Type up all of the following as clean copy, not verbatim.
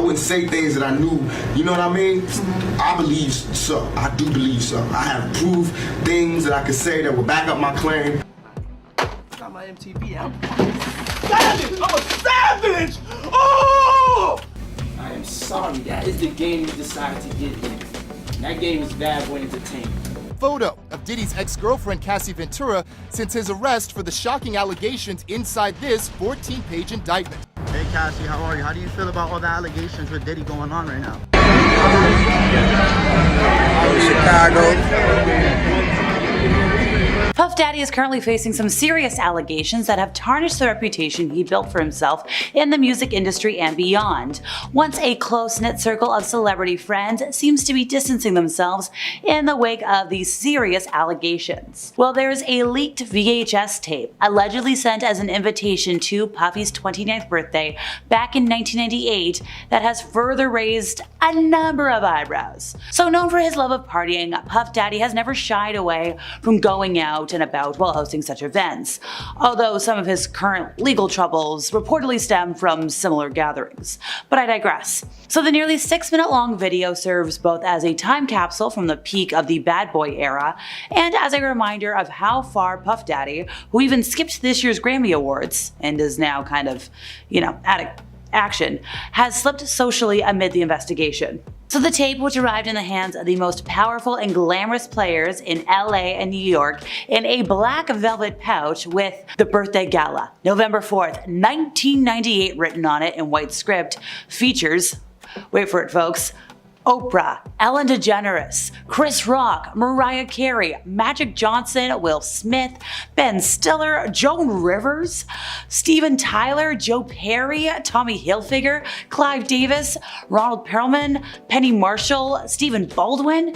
wouldn't say things that I knew, you know what I mean? I believe so. I do believe so. I have proof, things that I could say that will back up my claim. It's not my MTV album. Savage! I'm a savage! Oh! I am sorry, that is the game you decided to get in. And that game is bad boy entertainment. Photo of Diddy's ex-girlfriend Cassie Ventura since his arrest for the shocking allegations inside this 14-page indictment. Hey Cassie, how are you? How do you feel about all the allegations with Diddy going on right now? Chicago. Puff Daddy is currently facing some serious allegations that have tarnished the reputation he built for himself in the music industry and beyond. Once a close-knit circle of celebrity friends seems to be distancing themselves in the wake of these serious allegations. Well, there's a leaked VHS tape allegedly sent as an invitation to Puffy's 29th birthday back in 1998 that has further raised a number of eyebrows. So known for his love of partying, Puff Daddy has never shied away from going out and about while hosting such events, although some of his current legal troubles reportedly stem from similar gatherings. But I digress. So the nearly 6-minute long video serves both as a time capsule from the peak of the bad boy era and as a reminder of how far Puff Daddy, who even skipped this year's Grammy Awards and is now kind of, out of action, has slipped socially amid the investigation. So the tape, which arrived in the hands of the most powerful and glamorous players in LA and New York in a black velvet pouch with the birthday gala, November 4th, 1998 written on it in white script, features, wait for it folks, Oprah, Ellen DeGeneres, Chris Rock, Mariah Carey, Magic Johnson, Will Smith, Ben Stiller, Joan Rivers, Steven Tyler, Joe Perry, Tommy Hilfiger, Clive Davis, Ronald Perlman, Penny Marshall, Stephen Baldwin,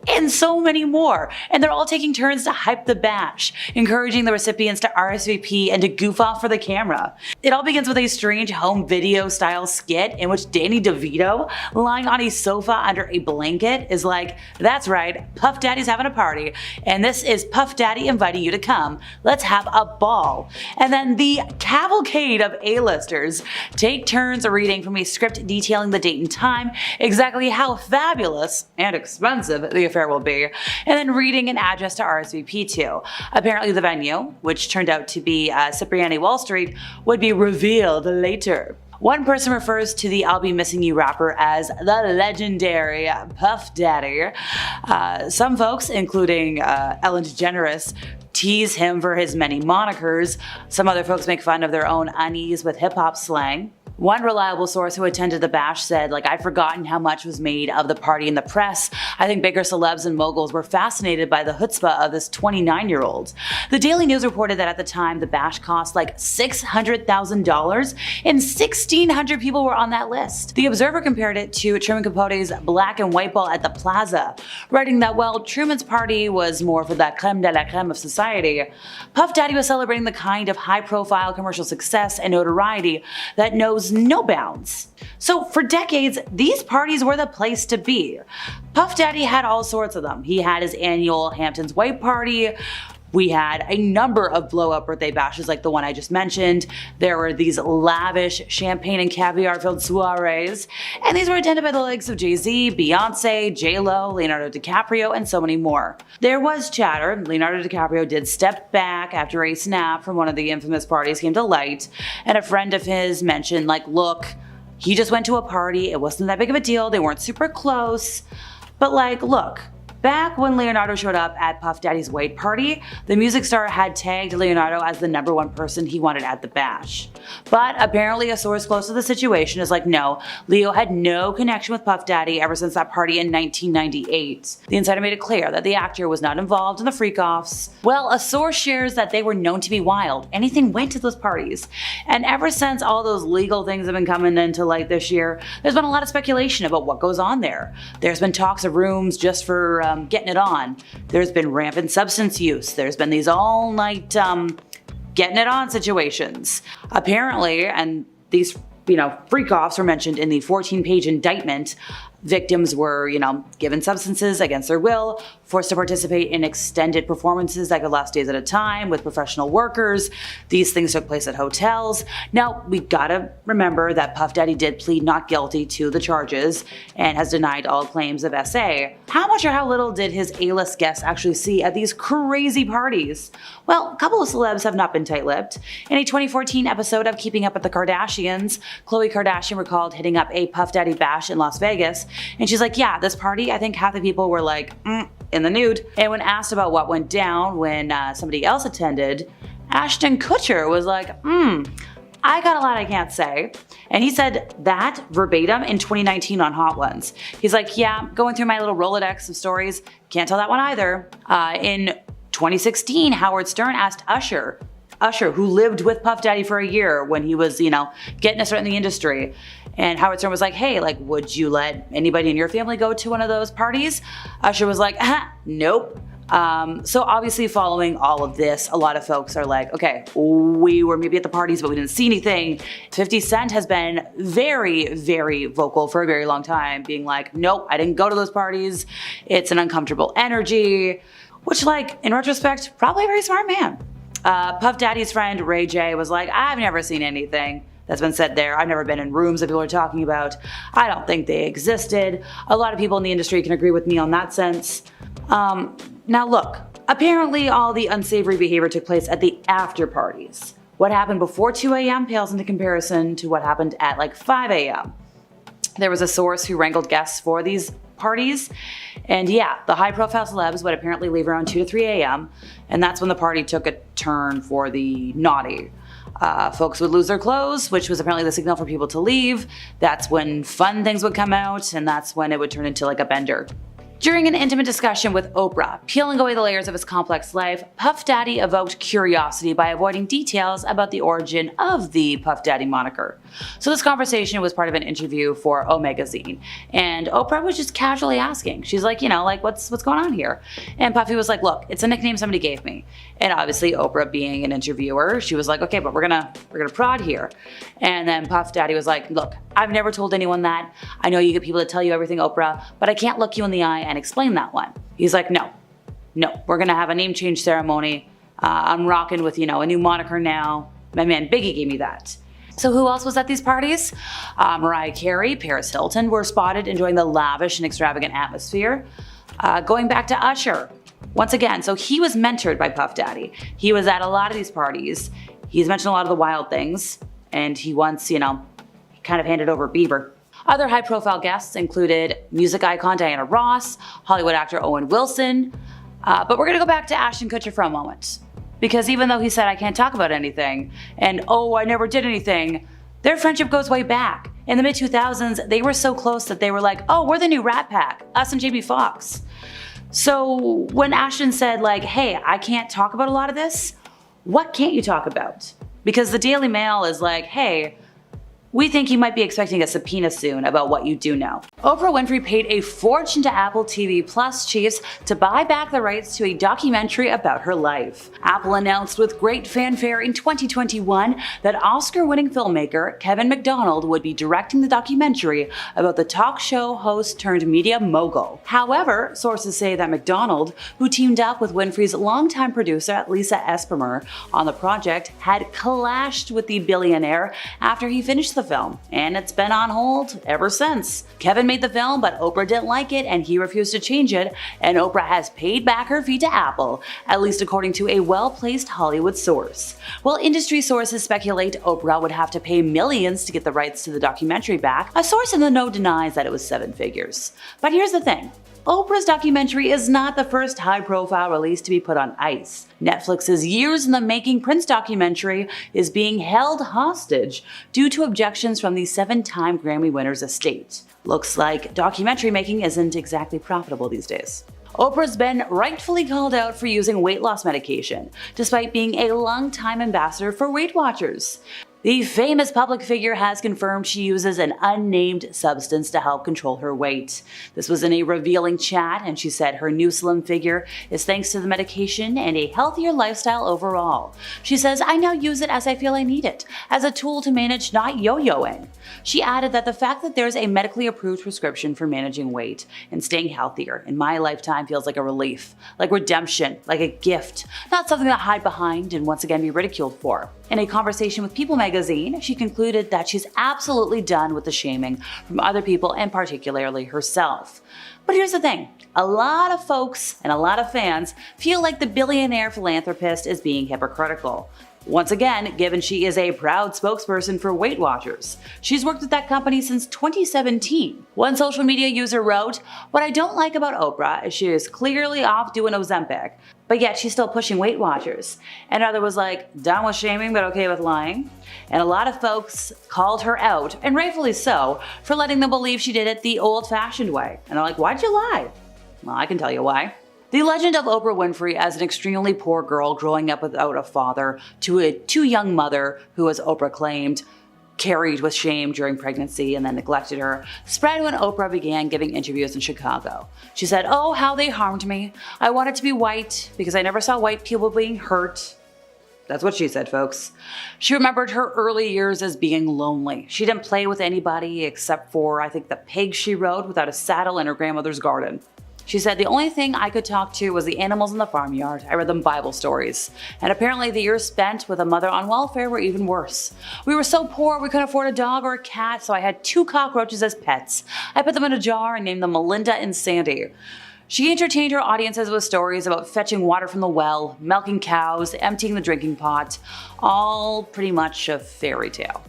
and so many more. And they're all taking turns to hype the bash, encouraging the recipients to RSVP and to goof off for the camera. It all begins with a strange home video style skit in which Danny DeVito, lying on a sofa under a blanket, is like, "That's right, Puff Daddy's having a party, and this is Puff Daddy inviting you to come. Let's have a ball." And then the cavalcade of A-listers take turns reading from a script detailing the date and time, exactly how fabulous and expensive the affair will be, and then reading an address to RSVP to. Apparently the venue, which turned out to be Cipriani Wall Street, would be revealed later. One person refers to the "I'll Be Missing You" rapper as the legendary Puff Daddy. Some folks, including Ellen DeGeneres, tease him for his many monikers. Some other folks make fun of their own unease with hip-hop slang. One reliable source who attended the bash said, "I'd forgotten how much was made of the party in the press. I think bigger celebs and moguls were fascinated by the chutzpah of this 29-year-old. The Daily News reported that at the time the bash cost $600,000 and 1,600 people were on that list. The Observer compared it to Truman Capote's black and white ball at the Plaza, writing that while Truman's party was more for the creme de la creme of society, Puff Daddy was celebrating the kind of high-profile commercial success and notoriety that knows no bounds. So for decades, these parties were the place to be. Puff Daddy had all sorts of them. He had his annual Hamptons White Party. We had a number of blow-up birthday bashes like the one I just mentioned. There were these lavish champagne and caviar-filled soirees, and these were attended by the likes of Jay-Z, Beyonce, J-Lo, Leonardo DiCaprio, and so many more. There was chatter. Leonardo DiCaprio did step back after a snap from one of the infamous parties came to light, and a friend of his mentioned, look, he just went to a party, it wasn't that big of a deal, they weren't super close, but look, back when Leonardo showed up at Puff Daddy's white party, the music star had tagged Leonardo as the #1 person he wanted at the bash. But apparently a source close to the situation is like, no, Leo had no connection with Puff Daddy ever since that party in 1998. The insider made it clear that the actor was not involved in the freak-offs. Well, a source shares that they were known to be wild. Anything went to those parties. And ever since all those legal things have been coming into light this year, there's been a lot of speculation about what goes on there. There's been talks of rooms just for getting it on. There's been rampant substance use. There's been these all-night getting it on situations. Apparently, and these freak-offs were mentioned in the 14-page indictment, victims were, given substances against their will, forced to participate in extended performances that could last days at a time with professional workers. These things took place at hotels. Now, we gotta remember that Puff Daddy did plead not guilty to the charges and has denied all claims of SA. How much or how little did his A-list guests actually see at these crazy parties? Well, a couple of celebs have not been tight-lipped. In a 2014 episode of Keeping Up with the Kardashians, Khloe Kardashian recalled hitting up a Puff Daddy bash in Las Vegas, and she's like, yeah, this party, I think half the people were like, in the nude. And when asked about what went down when somebody else attended, Ashton Kutcher was like, I got a lot I can't say. And he said that verbatim in 2019 on Hot Ones. He's like, yeah, going through my little Rolodex of stories, can't tell that one either. In 2016, Howard Stern asked Usher, who lived with Puff Daddy for a year when he was, getting a start in the industry. And Howard Stern was like, hey, would you let anybody in your family go to one of those parties? Usher was like, nope. So obviously following all of this, a lot of folks are like, okay, we were maybe at the parties, but we didn't see anything. 50 Cent has been very, very vocal for a very long time, being like, nope, I didn't go to those parties. It's an uncomfortable energy, which in retrospect, probably a very smart man. Puff Daddy's friend Ray J was like, I've never seen anything that's been said there. I've never been in rooms that people are talking about. I don't think they existed. A lot of people in the industry can agree with me on that sense. Now look, apparently all the unsavory behavior took place at the after parties. What happened before 2 a.m. pales into comparison to what happened at 5 a.m. There was a source who wrangled guests for these parties, and yeah, the high-profile celebs would apparently leave around 2 to 3 a.m., and that's when the party took a turn for the naughty. Folks would lose their clothes, which was apparently the signal for people to leave. That's when fun things would come out, and that's when it would turn into a bender. During an intimate discussion with Oprah, peeling away the layers of his complex life, Puff Daddy evoked curiosity by avoiding details about the origin of the Puff Daddy moniker. So this conversation was part of an interview for O Magazine, and Oprah was just casually asking. She's like, what's going on here? And Puffy was like, look, it's a nickname somebody gave me. And obviously Oprah being an interviewer, she was like, okay, but we're gonna prod here. And then Puff Daddy was like, look, I've never told anyone that. I know you get people to tell you everything, Oprah, but I can't look you in the eye and explain that one. He's like, no, we're gonna have a name change ceremony. I'm rocking with, a new moniker now. My man Biggie gave me that. So who else was at these parties? Mariah Carey, Paris Hilton were spotted enjoying the lavish and extravagant atmosphere. Going back to Usher, once again, so he was mentored by Puff Daddy. He was at a lot of these parties. He's mentioned a lot of the wild things, and he once, kind of handed over Bieber. Other high-profile guests included music icon Diana Ross, Hollywood actor Owen Wilson, but we're gonna go back to Ashton Kutcher for a moment. Because even though he said, I can't talk about anything, and oh, I never did anything, their friendship goes way back. In the mid-2000s, they were so close that they were like, oh, we're the new Rat Pack, us and Jamie Foxx. So when Ashton said hey, I can't talk about a lot of this, what can't you talk about? Because the Daily Mail is like, hey, we think you might be expecting a subpoena soon about what you do know. Oprah Winfrey paid a fortune to Apple TV Plus chiefs to buy back the rights to a documentary about her life. Apple announced with great fanfare in 2021 that Oscar-winning filmmaker Kevin McDonald would be directing the documentary about the talk show host turned media mogul. However, sources say that McDonald, who teamed up with Winfrey's longtime producer Lisa Esprimer on the project, had clashed with the billionaire after he finished the film, and it's been on hold ever since. Kevin made the film, but Oprah didn't like it and he refused to change it, and Oprah has paid back her fee to Apple, at least according to a well-placed Hollywood source. While industry sources speculate Oprah would have to pay millions to get the rights to the documentary back, a source in the know denies that it was 7 figures. But here's the thing. Oprah's documentary is not the first high-profile release to be put on ice. Netflix's years in the making Prince documentary is being held hostage due to objections from the 7-time Grammy winner's estate. Looks like documentary making isn't exactly profitable these days. Oprah's been rightfully called out for using weight loss medication, despite being a longtime ambassador for Weight Watchers. The famous public figure has confirmed she uses an unnamed substance to help control her weight. This was in a revealing chat, and she said her new slim figure is thanks to the medication and a healthier lifestyle overall. She says, "I now use it as I feel I need it, as a tool to manage not yo-yoing." She added that the fact that there's a medically approved prescription for managing weight and staying healthier in my lifetime feels like a relief, like redemption, like a gift, not something to hide behind and once again be ridiculed for. In a conversation with People magazine, she concluded that she's absolutely done with the shaming from other people and particularly herself. But here's the thing, a lot of folks and a lot of fans feel like the billionaire philanthropist is being hypocritical. Once again, given she is a proud spokesperson for Weight Watchers. She's worked with that company since 2017. One social media user wrote, "What I don't like about Oprah is she is clearly off doing Ozempic, but yet she's still pushing Weight Watchers." Another was like, "Done with shaming but okay with lying." And a lot of folks called her out, and rightfully so, for letting them believe she did it the old-fashioned way. And they're like, "Why'd you lie?" Well, I can tell you why. The legend of Oprah Winfrey as an extremely poor girl growing up without a father to a too young mother who, as Oprah claimed, carried with shame during pregnancy and then neglected her, spread when Oprah began giving interviews in Chicago. She said, "Oh, how they harmed me. I wanted to be white because I never saw white people being hurt." That's what she said, folks. She remembered her early years as being lonely. She didn't play with anybody except for, I think, the pigs she rode without a saddle in her grandmother's garden. She said, "The only thing I could talk to was the animals in the farmyard. I read them Bible stories. And apparently the years spent with a mother on welfare were even worse. We were so poor we couldn't afford a dog or a cat, so I had 2 cockroaches as pets. I put them in a jar and named them Melinda and Sandy." She entertained her audiences with stories about fetching water from the well, milking cows, emptying the drinking pot, all pretty much a fairy tale.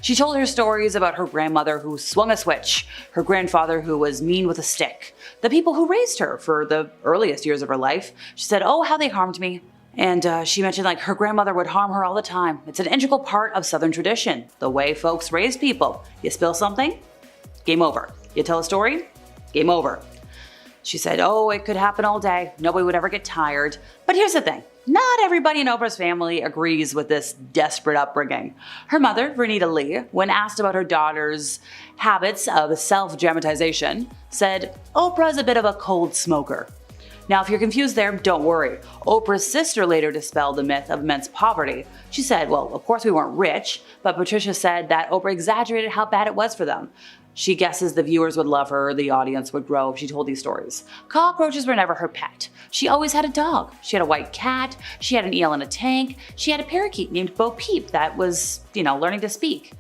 She told her stories about her grandmother who swung a switch, her grandfather who was mean with a stick, the people who raised her for the earliest years of her life. She said, "Oh, how they harmed me." And she mentioned like her grandmother would harm her all the time. It's an integral part of Southern tradition, the way folks raise people. You spill something, game over. You tell a story, game over. She said, "Oh, it could happen all day. Nobody would ever get tired." But here's the thing. Not everybody in Oprah's family agrees with this desperate upbringing. Her mother, Vernita Lee, when asked about her daughter's habits of self-dramatization, said, "Oprah's a bit of a cold smoker." Now, if you're confused there, don't worry. Oprah's sister later dispelled the myth of immense poverty. She said, well, of course we weren't rich, but Patricia said that Oprah exaggerated how bad it was for them. She guesses the viewers would love her, the audience would grow if she told these stories. Cockroaches were never her pet. She always had a dog. She had a white cat. She had an eel in a tank. She had a parakeet named Bo Peep that was, learning to speak.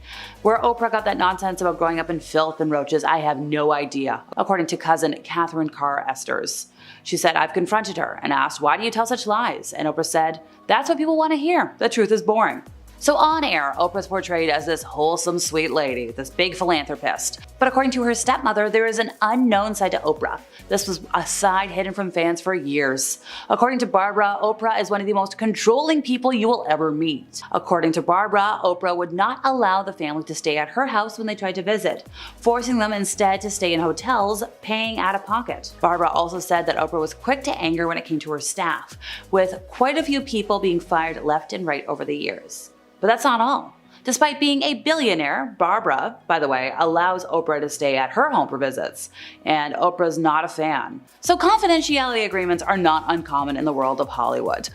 Where Oprah got that nonsense about growing up in filth and roaches, I have no idea, according to cousin Catherine Carr Esters. She said, "I've confronted her and asked, 'Why do you tell such lies?' And Oprah said, 'That's what people want to hear. The truth is boring.'" So on air, Oprah's portrayed as this wholesome, sweet lady, this big philanthropist. But according to her stepmother, there is an unknown side to Oprah. This was a side hidden from fans for years. According to Barbara, Oprah is one of the most controlling people you will ever meet. According to Barbara, Oprah would not allow the family to stay at her house when they tried to visit, forcing them instead to stay in hotels, paying out of pocket. Barbara also said that Oprah was quick to anger when it came to her staff, with quite a few people being fired left and right over the years. But that's not all. Despite being a billionaire, Barbara, by the way, allows Oprah to stay at her home for visits, and Oprah's not a fan. So confidentiality agreements are not uncommon in the world of Hollywood.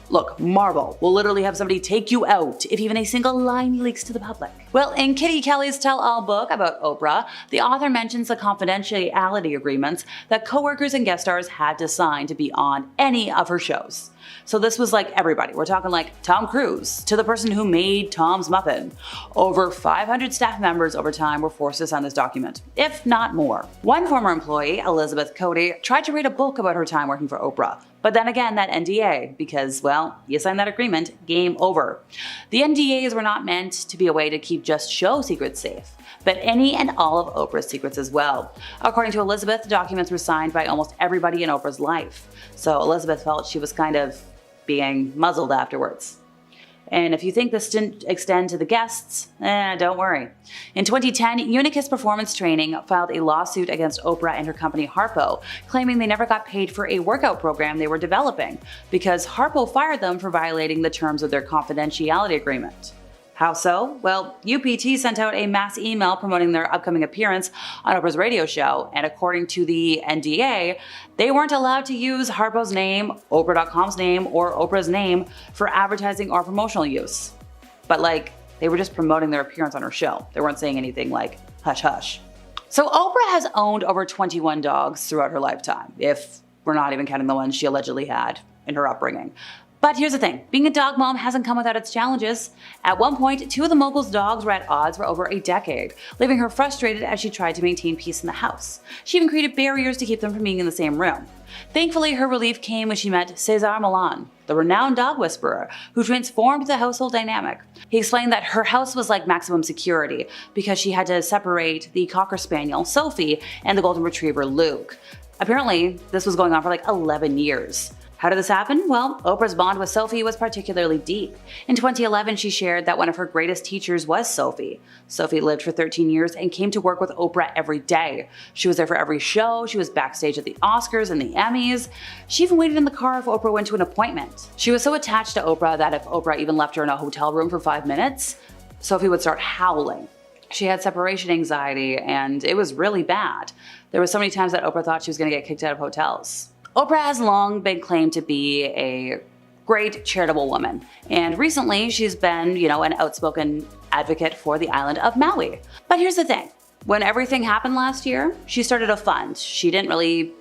Look, Marvel will literally have somebody take you out if even a single line leaks to the public. Well, in Kitty Kelly's tell-all book about Oprah, the author mentions the confidentiality agreements that coworkers and guest stars had to sign to be on any of her shows. So this was like everybody. We're talking like Tom Cruise to the person who made Tom's muffin. Over 500 staff members over time were forced to sign this document, if not more. One former employee, Elizabeth Cody, tried to write a book about her time working for Oprah. But then again, that NDA, because, well, you signed that agreement, game over. The NDAs were not meant to be a way to keep just show secrets safe, but any and all of Oprah's secrets as well. According to Elizabeth, the documents were signed by almost everybody in Oprah's life. So Elizabeth felt she was kind of being muzzled afterwards. And if you think this didn't extend to the guests, don't worry. In 2010, Unicus Performance Training filed a lawsuit against Oprah and her company Harpo, claiming they never got paid for a workout program they were developing because Harpo fired them for violating the terms of their confidentiality agreement. How so? Well, UPT sent out a mass email promoting their upcoming appearance on Oprah's radio show, and according to the NDA, they weren't allowed to use Harpo's name, Oprah.com's name, or Oprah's name for advertising or promotional use. But they were just promoting their appearance on her show. They weren't saying anything like, hush hush. So Oprah has owned over 21 dogs throughout her lifetime, if we're not even counting the ones she allegedly had in her upbringing. But here's the thing, being a dog mom hasn't come without its challenges. At one point, 2 of the mogul's dogs were at odds for over a decade, leaving her frustrated as she tried to maintain peace in the house. She even created barriers to keep them from being in the same room. Thankfully, her relief came when she met Cesar Millan, the renowned dog whisperer, who transformed the household dynamic. He explained that her house was like maximum security because she had to separate the Cocker Spaniel, Sophie, and the Golden Retriever, Luke. Apparently, this was going on for 11 years. How did this happen? Well, Oprah's bond with Sophie was particularly deep. In 2011, she shared that one of her greatest teachers was Sophie. Sophie lived for 13 years and came to work with Oprah every day. She was there for every show, she was backstage at the Oscars and the Emmys. She even waited in the car if Oprah went to an appointment. She was so attached to Oprah that if Oprah even left her in a hotel room for 5 minutes, Sophie would start howling. She had separation anxiety, and it was really bad. There were so many times that Oprah thought she was going to get kicked out of hotels. Oprah has long been claimed to be a great charitable woman, and recently she's been, an outspoken advocate for the island of Maui. But here's the thing, when everything happened last year, she started a fund. She didn't really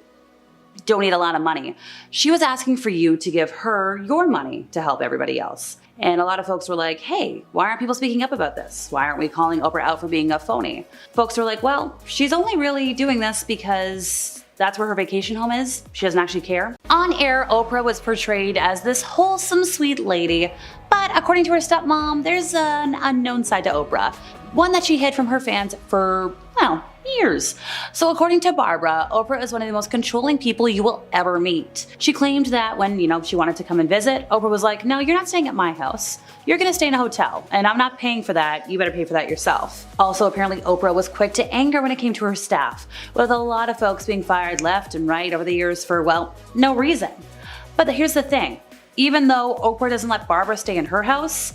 donate a lot of money. She was asking for you to give her your money to help everybody else. And a lot of folks were like, hey, why aren't people speaking up about this? Why aren't we calling Oprah out for being a phony? Folks were like, well, she's only really doing this because that's where her vacation home is. She doesn't actually care. On air, Oprah was portrayed as this wholesome, sweet lady, but according to her stepmom, there's an unknown side to Oprah, one that she hid from her fans for, years. So according to Barbara, Oprah is one of the most controlling people you will ever meet. She claimed that when, she wanted to come and visit, Oprah was like, no, you're not staying at my house. You're gonna stay in a hotel, and I'm not paying for that. You better pay for that yourself. Also, apparently Oprah was quick to anger when it came to her staff, with a lot of folks being fired left and right over the years for, no reason. But here's the thing, even though Oprah doesn't let Barbara stay in her house,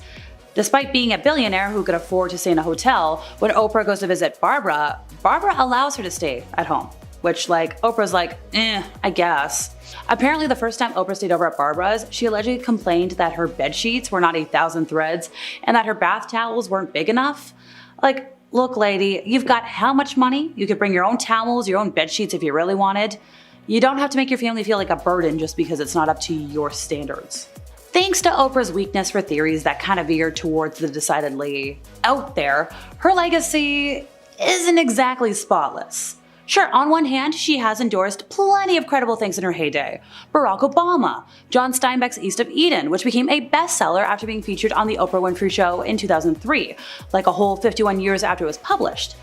despite being a billionaire who could afford to stay in a hotel, when Oprah goes to visit Barbara, Barbara allows her to stay at home, which Oprah's like, I guess. Apparently the first time Oprah stayed over at Barbara's, she allegedly complained that her bed sheets were not 8,000 threads and that her bath towels weren't big enough. Look lady, you've got how much money? You could bring your own towels, your own bed sheets if you really wanted. You don't have to make your family feel like a burden just because it's not up to your standards. Thanks to Oprah's weakness for theories that kind of veered towards the decidedly out there, her legacy isn't exactly spotless. Sure, on one hand, she has endorsed plenty of credible things in her heyday. Barack Obama, John Steinbeck's East of Eden, which became a bestseller after being featured on the Oprah Winfrey Show in 2003, a whole 51 years after it was published.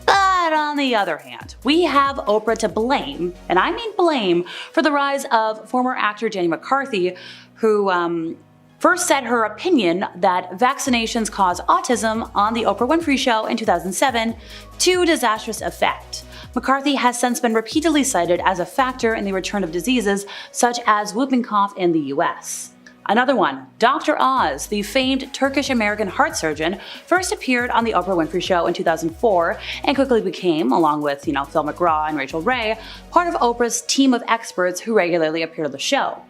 But on the other hand, we have Oprah to blame, and I mean blame, for the rise of former actor Jenny McCarthy, who first said her opinion that vaccinations cause autism on the Oprah Winfrey Show in 2007 to disastrous effect. McCarthy has since been repeatedly cited as a factor in the return of diseases such as whooping cough in the US. Another one, Dr. Oz, the famed Turkish-American heart surgeon, first appeared on the Oprah Winfrey Show in 2004 and quickly became, along with, Phil McGraw and Rachel Ray, part of Oprah's team of experts who regularly appeared on the show.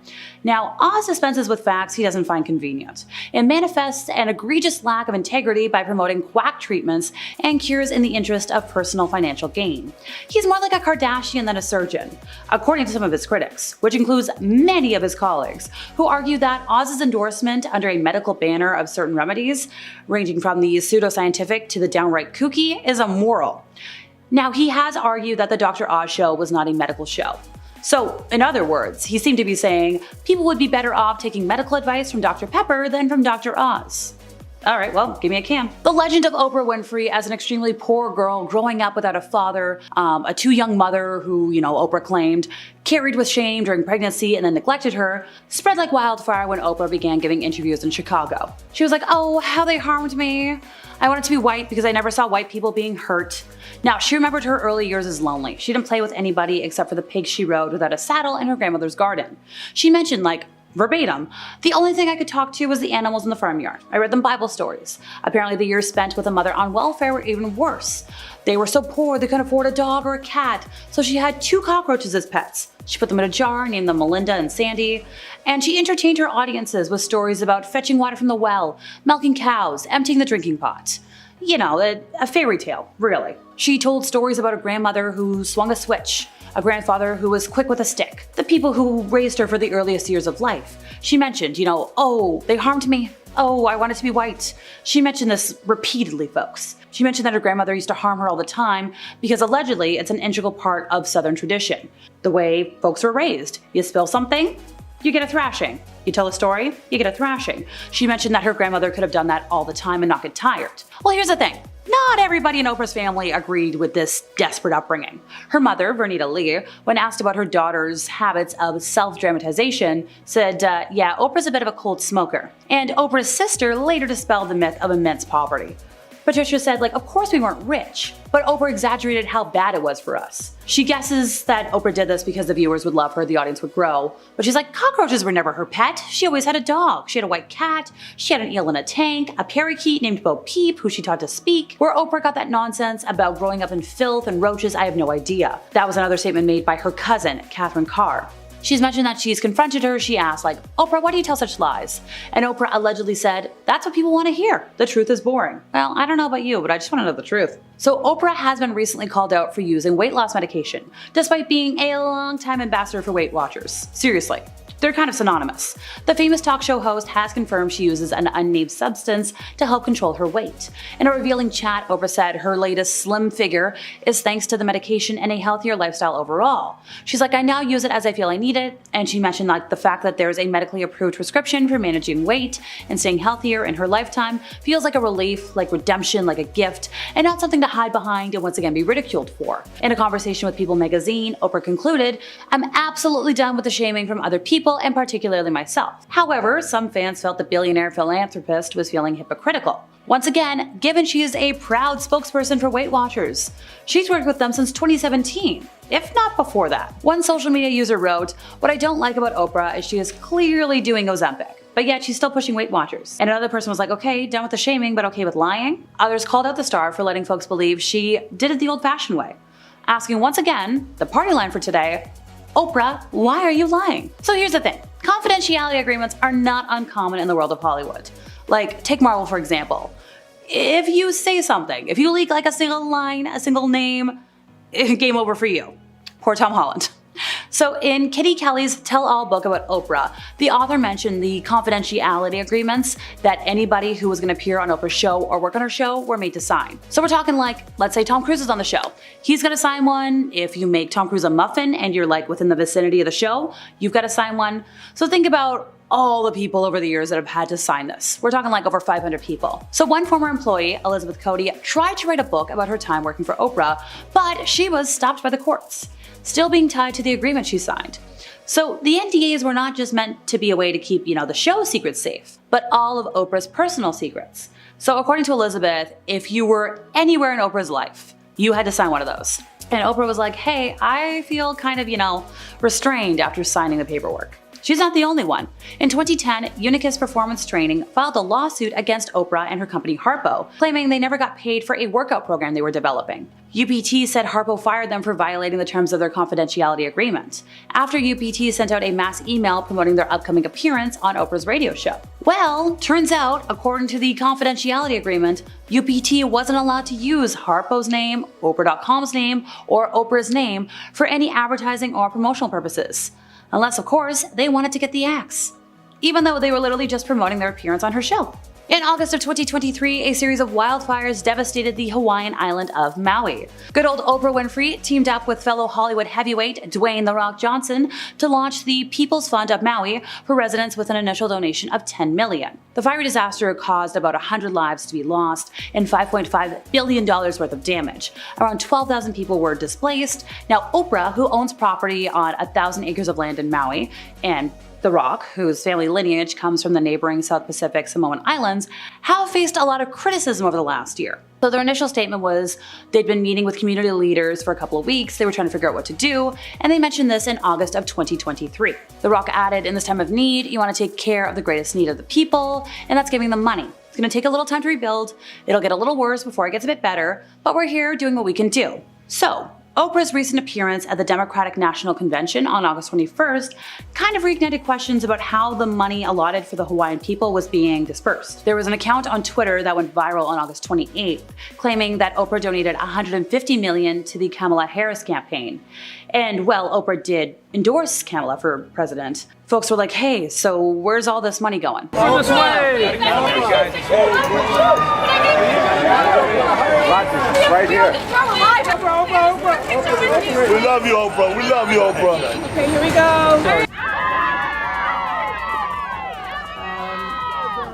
Now, Oz dispenses with facts he doesn't find convenient and manifests an egregious lack of integrity by promoting quack treatments and cures in the interest of personal financial gain. He's more like a Kardashian than a surgeon, according to some of his critics, which includes many of his colleagues, who argue that Oz's endorsement under a medical banner of certain remedies, ranging from the pseudoscientific to the downright kooky, is immoral. Now, he has argued that the Dr. Oz show was not a medical show. So, in other words, he seemed to be saying people would be better off taking medical advice from Dr. Pepper than from Dr. Oz. Alright, well, give me a can. The legend of Oprah Winfrey as an extremely poor girl growing up without a father, a too young mother who, Oprah claimed, carried with shame during pregnancy and then neglected her, spread like wildfire when Oprah began giving interviews in Chicago. She was like, oh, how they harmed me. I wanted to be white because I never saw white people being hurt. Now, she remembered her early years as lonely. She didn't play with anybody except for the pigs she rode without a saddle in her grandmother's garden. She mentioned, verbatim. The only thing I could talk to was the animals in the farmyard. I read them Bible stories. Apparently the years spent with a mother on welfare were even worse. They were so poor they couldn't afford a dog or a cat, so she had 2 cockroaches as pets. She put them in a jar, named them Melinda and Sandy, and she entertained her audiences with stories about fetching water from the well, milking cows, emptying the drinking pot. You know, a fairy tale, really. She told stories about a grandmother who swung a switch, a grandfather who was quick with a stick, the people who raised her for the earliest years of life. She mentioned, oh, they harmed me. Oh, I wanted to be white. She mentioned this repeatedly, folks. She mentioned that her grandmother used to harm her all the time because allegedly it's an integral part of Southern tradition. The way folks were raised. You spill something, you get a thrashing. You tell a story, you get a thrashing. She mentioned that her grandmother could have done that all the time and not get tired. Well, here's the thing. Not everybody in Oprah's family agreed with this desperate upbringing. Her mother, Vernita Lee, when asked about her daughter's habits of self-dramatization, said, yeah, Oprah's a bit of a cold smoker. And Oprah's sister later dispelled the myth of immense poverty. Patricia said, of course we weren't rich, but Oprah exaggerated how bad it was for us. She guesses that Oprah did this because the viewers would love her, the audience would grow. But she's like, cockroaches were never her pet. She always had a dog. She had a white cat. She had an eel in a tank, a parakeet named Bo Peep, who she taught to speak. Where Oprah got that nonsense about growing up in filth and roaches, I have no idea. That was another statement made by her cousin, Catherine Carr. She's mentioned that she's confronted her. She asked, Oprah, why do you tell such lies? And Oprah allegedly said, that's what people want to hear. The truth is boring. Well, I don't know about you, but I just want to know the truth. So Oprah has been recently called out for using weight loss medication, despite being a long-time ambassador for Weight Watchers. Seriously. They're kind of synonymous. The famous talk show host has confirmed she uses an unnamed substance to help control her weight. In a revealing chat, Oprah said her latest slim figure is thanks to the medication and a healthier lifestyle overall. She's like, I now use it as I feel I need it, and she mentioned the fact that there's a medically approved prescription for managing weight and staying healthier in her lifetime feels like a relief, like redemption, like a gift, and not something to hide behind and once again be ridiculed for. In a conversation with People magazine, Oprah concluded, I'm absolutely done with the shaming from other people and particularly myself. However, some fans felt the billionaire philanthropist was feeling hypocritical. Once again, given she is a proud spokesperson for Weight Watchers. She's worked with them since 2017, if not before that. One social media user wrote, what I don't like about Oprah is she is clearly doing Ozempic, but yet she's still pushing Weight Watchers. And another person was like, okay, done with the shaming, but okay with lying. Others called out the star for letting folks believe she did it the old-fashioned way, asking once again, the party line for today, Oprah, why are you lying? So here's the thing. Confidentiality agreements are not uncommon in the world of Hollywood. Take Marvel for example. If you say something, if you leak a single line, a single name, game over for you. Poor Tom Holland. So in Kitty Kelly's tell-all book about Oprah, the author mentioned the confidentiality agreements that anybody who was going to appear on Oprah's show or work on her show were made to sign. So we're talking let's say Tom Cruise is on the show. He's going to sign one. If you make Tom Cruise a muffin and you're within the vicinity of the show, you've got to sign one. So think about all the people over the years that have had to sign this. We're talking over 500 people. So one former employee, Elizabeth Cody, tried to write a book about her time working for Oprah, but she was stopped by the courts, still being tied to the agreement she signed. So the NDAs were not just meant to be a way to keep, the show secrets safe, but all of Oprah's personal secrets. So according to Elizabeth, if you were anywhere in Oprah's life, you had to sign one of those. And Oprah was like, hey, I feel kind of, restrained after signing the paperwork. She's not the only one. In 2010, Unicus Performance Training filed a lawsuit against Oprah and her company Harpo, claiming they never got paid for a workout program they were developing. UPT said Harpo fired them for violating the terms of their confidentiality agreement, after UPT sent out a mass email promoting their upcoming appearance on Oprah's radio show. Well, turns out, according to the confidentiality agreement, UPT wasn't allowed to use Harpo's name, Oprah.com's name, or Oprah's name for any advertising or promotional purposes. Unless, of course, they wanted to get the axe, even though they were literally just promoting their appearance on her show. In August of 2023, a series of wildfires devastated the Hawaiian island of Maui. Good old Oprah Winfrey teamed up with fellow Hollywood heavyweight Dwayne "The Rock" Johnson to launch the People's Fund of Maui for residents with an initial donation of $10 million. The fiery disaster caused about 100 lives to be lost and $5.5 billion worth of damage. Around 12,000 people were displaced. Now, Oprah, who owns property on 1,000 acres of land in Maui and The Rock, whose family lineage comes from the neighboring South Pacific Samoan Islands, have faced a lot of criticism over the last year. So their initial statement was they'd been meeting with community leaders for a couple of weeks, they were trying to figure out what to do, and they mentioned this in August of 2023. The Rock added, in this time of need, you want to take care of the greatest need of the people, and that's giving them money. It's going to take a little time to rebuild, it'll get a little worse before it gets a bit better, but we're here doing what we can do. So, Oprah's recent appearance at the Democratic National Convention on August 21st kind of reignited questions about how the money allotted for the Hawaiian people was being dispersed. There was an account on Twitter that went viral on August 28th, claiming that Oprah donated $150 million to the Kamala Harris campaign. And while Oprah did endorse Kamala for president, folks were like, hey, so where's all this money going? This way! Right here. We love you, Oprah. We love you, Oprah. Okay, here we go.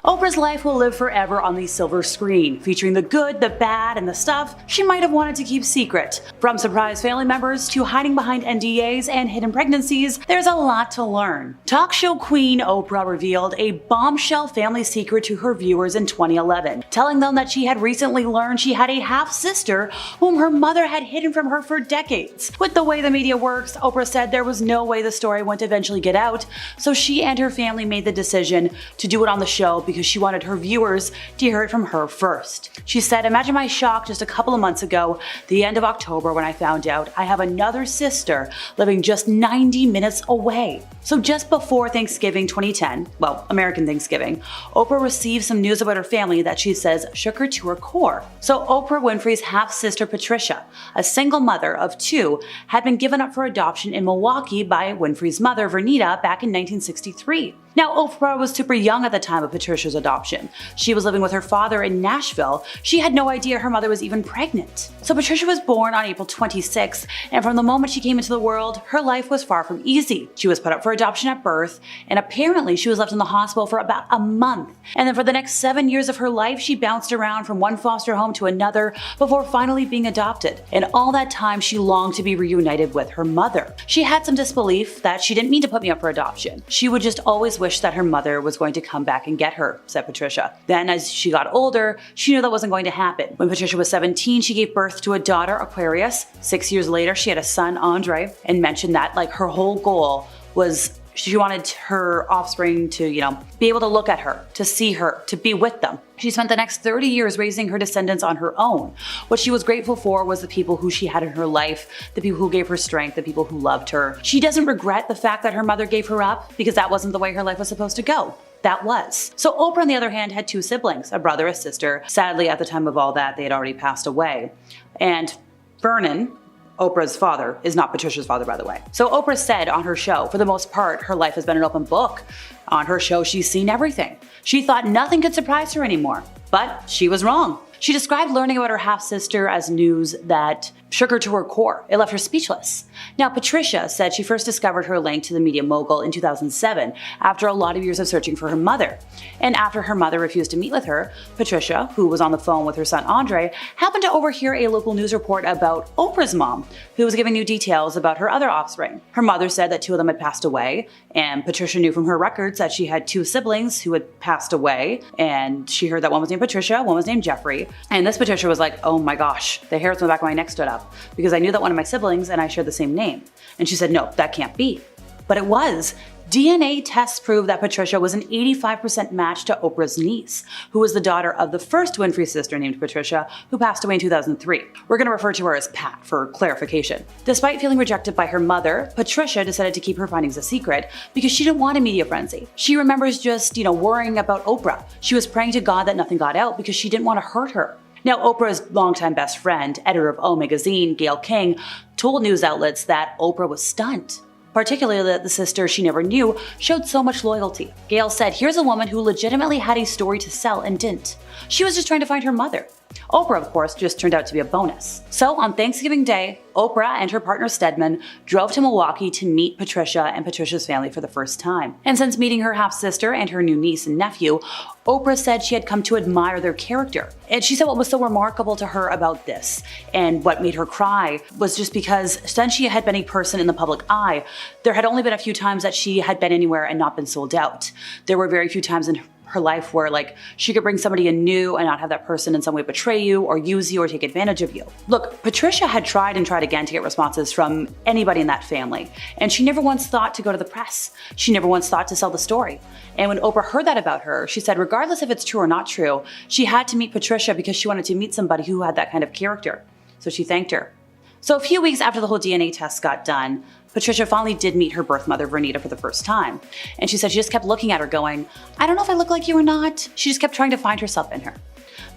Oprah's life will live forever on the silver screen, featuring the good, the bad, and the stuff she might have wanted to keep secret. From surprise family members to hiding behind NDAs and hidden pregnancies, there's a lot to learn. Talk show queen Oprah revealed a bombshell family secret to her viewers in 2011, telling them that she had recently learned she had a half-sister whom her mother had hidden from her for decades. With the way the media works, Oprah said there was no way the story wouldn't eventually get out, so she and her family made the decision to do it on the show because she wanted her viewers to hear it from her first. She said, imagine my shock just a couple of months ago, the end of October, when I found out I have another sister living just 90 minutes away. So just before Thanksgiving 2010, well, American Thanksgiving, Oprah received some news about her family that she says shook her to her core. So Oprah Winfrey's half-sister Patricia, a single mother of two, had been given up for adoption in Milwaukee by Winfrey's mother, Vernita, back in 1963. Now, Oprah was super young at the time of Patricia's adoption. She was living with her father in Nashville. She had no idea her mother was even pregnant. So Patricia was born on April 26th, and from the moment she came into the world, her life was far from easy. She was put up for adoption at birth, and apparently she was left in the hospital for about a month. And then for the next 7 years of her life, she bounced around from one foster home to another before finally being adopted. And all that time, she longed to be reunited with her mother. She had some disbelief that she didn't mean to put me up for adoption. She would just always wish that her mother was going to come back and get her, said Patricia. Then as she got older, she knew that wasn't going to happen. When Patricia was 17, she gave birth to a daughter, Aquarius. 6 years later, she had a son, Andre, and mentioned that her whole goal was she wanted her offspring to, be able to look at her, to see her, to be with them. She spent the next 30 years raising her descendants on her own. What she was grateful for was the people who she had in her life, the people who gave her strength, the people who loved her. She doesn't regret the fact that her mother gave her up because that wasn't the way her life was supposed to go. That was. So Oprah, on the other hand, had two siblings, a brother, a sister. Sadly, at the time of all that, they had already passed away. And Vernon, Oprah's father, is not Patricia's father, by the way. So Oprah said on her show, for the most part, her life has been an open book. On her show, she's seen everything. She thought nothing could surprise her anymore. But she was wrong. She described learning about her half-sister as news that shook her to her core. It left her speechless. Now, Patricia said she first discovered her link to the media mogul in 2007 after a lot of years of searching for her mother. And after her mother refused to meet with her, Patricia, who was on the phone with her son Andre, happened to overhear a local news report about Oprah's mom, who was giving new details about her other offspring. Her mother said that two of them had passed away, and Patricia knew from her records that she had two siblings who had passed away, and she heard that one was named Patricia, one was named Jeffrey. And this Patricia was like, oh my gosh, the hairs on the back of my neck stood up because I knew that one of my siblings and I shared the same name. And she said, no, that can't be. But it was. DNA tests proved that Patricia was an 85% match to Oprah's niece, who was the daughter of the first Winfrey sister named Patricia, who passed away in 2003. We're going to refer to her as Pat for clarification. Despite feeling rejected by her mother, Patricia decided to keep her findings a secret because she didn't want a media frenzy. She remembers just, worrying about Oprah. She was praying to God that nothing got out because she didn't want to hurt her. Now, Oprah's longtime best friend, editor of O Magazine, Gayle King, told news outlets that Oprah was stunned. Particularly that the sister she never knew showed so much loyalty. Gayle said, here's a woman who legitimately had a story to sell and didn't. She was just trying to find her mother. Oprah, of course, just turned out to be a bonus. So on Thanksgiving Day, Oprah and her partner Stedman drove to Milwaukee to meet Patricia and Patricia's family for the first time. And since meeting her half-sister and her new niece and nephew, Oprah said she had come to admire their character. And she said what was so remarkable to her about this, and what made her cry, was just because since she had been a person in the public eye, there had only been a few times that she had been anywhere and not been sold out. There were very few times in her life where she could bring somebody in new and not have that person in some way betray you or use you or take advantage of you. Look, Patricia had tried and tried again to get responses from anybody in that family, and she never once thought to go to the press. She never once thought to sell the story. And when Oprah heard that about her, she said regardless if it's true or not true, she had to meet Patricia because she wanted to meet somebody who had that kind of character. So she thanked her. So a few weeks after the whole DNA test got done, Patricia finally did meet her birth mother, Vernita, for the first time. And she said she just kept looking at her going, I don't know if I look like you or not. She just kept trying to find herself in her.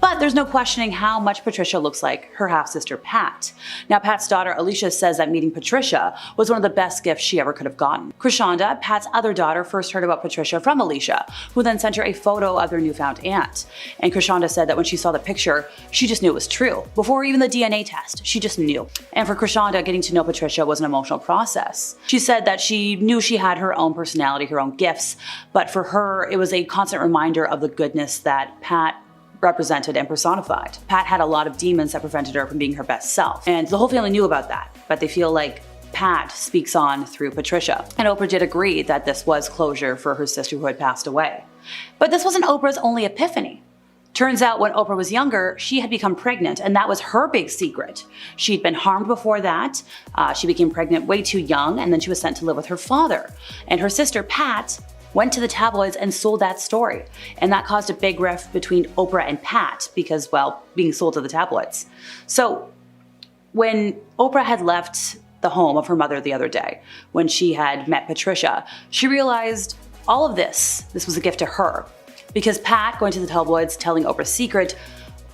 But there's no questioning how much Patricia looks like her half-sister Pat. Now Pat's daughter Alicia says that meeting Patricia was one of the best gifts she ever could have gotten. Krishanda, Pat's other daughter, first heard about Patricia from Alicia, who then sent her a photo of their newfound aunt. And Krishanda said that when she saw the picture, she just knew it was true. Before even the DNA test, she just knew. And for Krishanda, getting to know Patricia was an emotional process. She said that she knew she had her own personality, her own gifts, but for her, it was a constant reminder of the goodness that Pat represented and personified. Pat had a lot of demons that prevented her from being her best self, and the whole family knew about that, but they feel like Pat speaks on through Patricia. And Oprah did agree that this was closure for her sister who had passed away. But this wasn't Oprah's only epiphany. Turns out when Oprah was younger, she had become pregnant, and that was her big secret. She'd been harmed before that, she became pregnant way too young, and then she was sent to live with her father. And her sister, Pat, went to the tabloids and sold that story. And that caused a big rift between Oprah and Pat because, well, being sold to the tabloids. So when Oprah had left the home of her mother the other day, when she had met Patricia, she realized all of this was a gift to her. Because Pat going to the tabloids, telling Oprah's secret,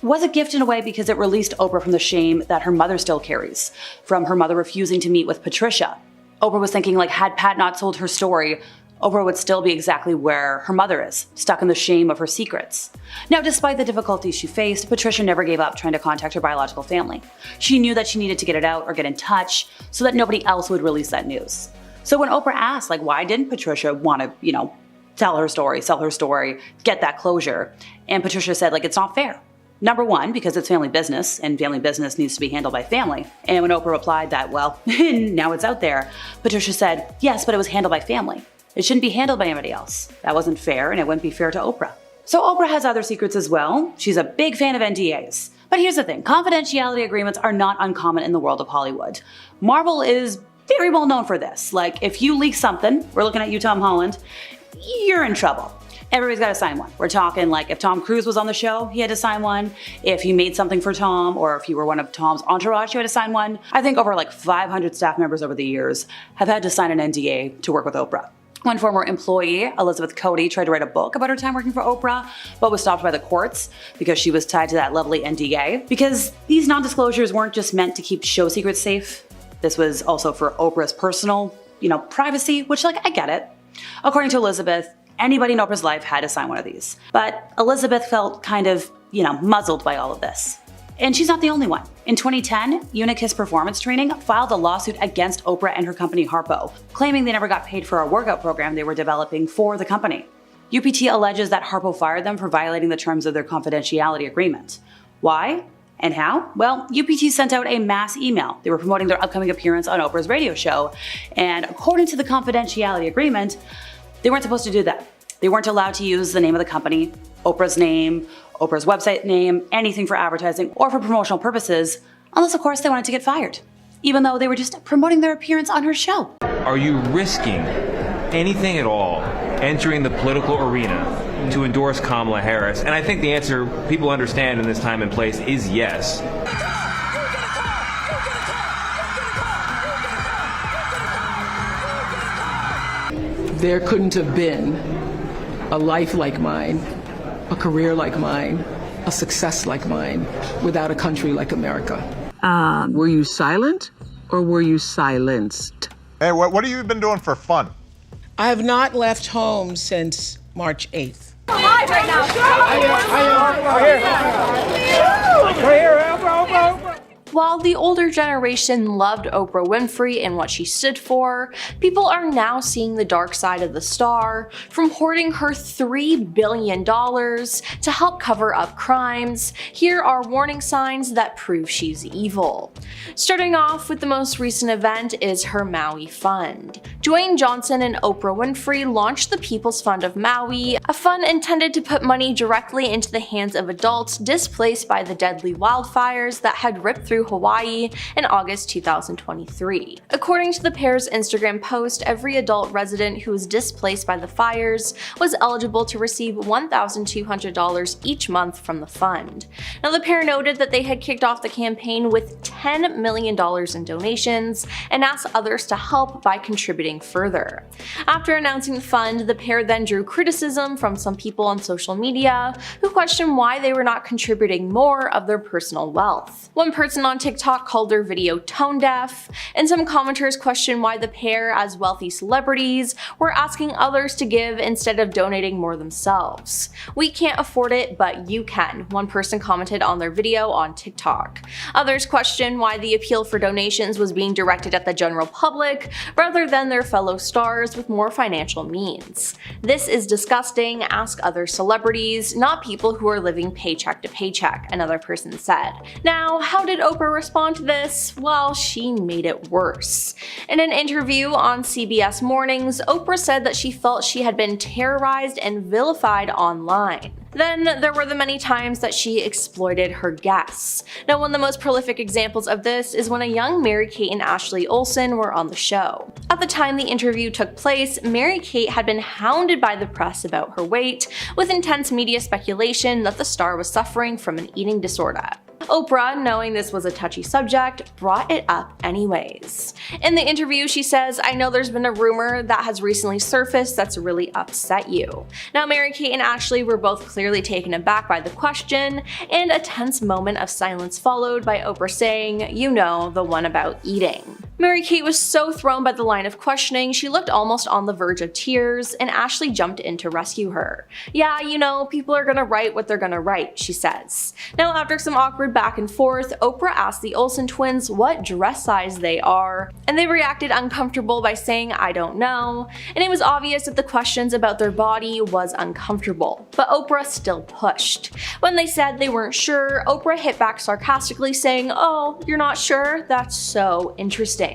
was a gift in a way because it released Oprah from the shame that her mother still carries, from her mother refusing to meet with Patricia. Oprah was thinking had Pat not sold her story, Oprah would still be exactly where her mother is, stuck in the shame of her secrets. Now, despite the difficulties she faced, Patricia never gave up trying to contact her biological family. She knew that she needed to get it out or get in touch so that nobody else would release that news. So when Oprah asked, why didn't Patricia want to, tell her story, sell her story, get that closure? And Patricia said, it's not fair. Number one, because it's family business, and family business needs to be handled by family. And when Oprah replied that, well, now it's out there, Patricia said, yes, but it was handled by family. It shouldn't be handled by anybody else. That wasn't fair, and it wouldn't be fair to Oprah. So Oprah has other secrets as well. She's a big fan of NDAs. But here's the thing, confidentiality agreements are not uncommon in the world of Hollywood. Marvel is very well known for this. If you leak something, we're looking at you, Tom Holland, you're in trouble. Everybody's got to sign one. We're talking if Tom Cruise was on the show, he had to sign one. If you made something for Tom, or if you were one of Tom's entourage, you had to sign one. I think over 500 staff members over the years have had to sign an NDA to work with Oprah. One former employee, Elizabeth Cody, tried to write a book about her time working for Oprah, but was stopped by the courts because she was tied to that lovely NDA. Because these non-disclosures weren't just meant to keep show secrets safe. This was also for Oprah's personal, privacy, which I get it. According to Elizabeth, anybody in Oprah's life had to sign one of these. But Elizabeth felt kind of, muzzled by all of this. And she's not the only one. In 2010, Unicus Performance Training filed a lawsuit against Oprah and her company Harpo, claiming they never got paid for a workout program they were developing for the company. UPT alleges that Harpo fired them for violating the terms of their confidentiality agreement. Why? And how? Well, UPT sent out a mass email. They were promoting their upcoming appearance on Oprah's radio show, and according to the confidentiality agreement, they weren't supposed to do that. They weren't allowed to use the name of the company, Oprah's name, Oprah's website name, anything for advertising or for promotional purposes, unless of course they wanted to get fired, even though they were just promoting their appearance on her show. Are you risking anything at all entering the political arena to endorse Kamala Harris? And I think the answer people understand in this time and place is yes. There couldn't have been a life like mine, a career like mine, a success like mine, without a country like America. Were you silent or were you silenced? Hey, what have you been doing for fun? I have not left home since March 8th. Live right now. While the older generation loved Oprah Winfrey and what she stood for, people are now seeing the dark side of the star, from hoarding her $3 billion to help cover up crimes. Here are warning signs that prove she's evil. Starting off with the most recent event is her Maui Fund. Dwayne Johnson and Oprah Winfrey launched the People's Fund of Maui, a fund intended to put money directly into the hands of adults displaced by the deadly wildfires that had ripped through Hawaii in August 2023. According to the pair's Instagram post, every adult resident who was displaced by the fires was eligible to receive $1,200 each month from the fund. Now, the pair noted that they had kicked off the campaign with $10 million in donations and asked others to help by contributing further. After announcing the fund, the pair then drew criticism from some people on social media who questioned why they were not contributing more of their personal wealth. One person on TikTok called their video tone deaf, and some commenters questioned why the pair, as wealthy celebrities, were asking others to give instead of donating more themselves. "We can't afford it, but you can," one person commented on their video on TikTok. Others questioned why the appeal for donations was being directed at the general public rather than their fellow stars with more financial means. "This is disgusting. Ask other celebrities, not people who are living paycheck to paycheck," another person said. Now, how did Oprah respond to this? Well, she made it worse. In an interview on CBS Mornings, Oprah said that she felt she had been terrorized and vilified online. Then there were the many times that she exploited her guests. Now, one of the most prolific examples of this is when a young Mary-Kate and Ashley Olsen were on the show. At the time the interview took place, Mary-Kate had been hounded by the press about her weight, with intense media speculation that the star was suffering from an eating disorder. Oprah, knowing this was a touchy subject, brought it up anyways. In the interview, she says, "I know there's been a rumor that has recently surfaced that's really upset you." Now, Mary-Kate and Ashley were both clearly taken aback by the question, and a tense moment of silence followed by Oprah saying, "You know, the one about eating." Mary-Kate was so thrown by the line of questioning, she looked almost on the verge of tears, and Ashley jumped in to rescue her. "Yeah, you know, people are gonna write what they're gonna write," she says. Now, after some awkward back and forth, Oprah asked the Olsen twins what dress size they are, and they reacted uncomfortable by saying, "I don't know," and it was obvious that the questions about their body was uncomfortable, but Oprah still pushed. When they said they weren't sure, Oprah hit back sarcastically saying, "Oh, you're not sure? That's so interesting."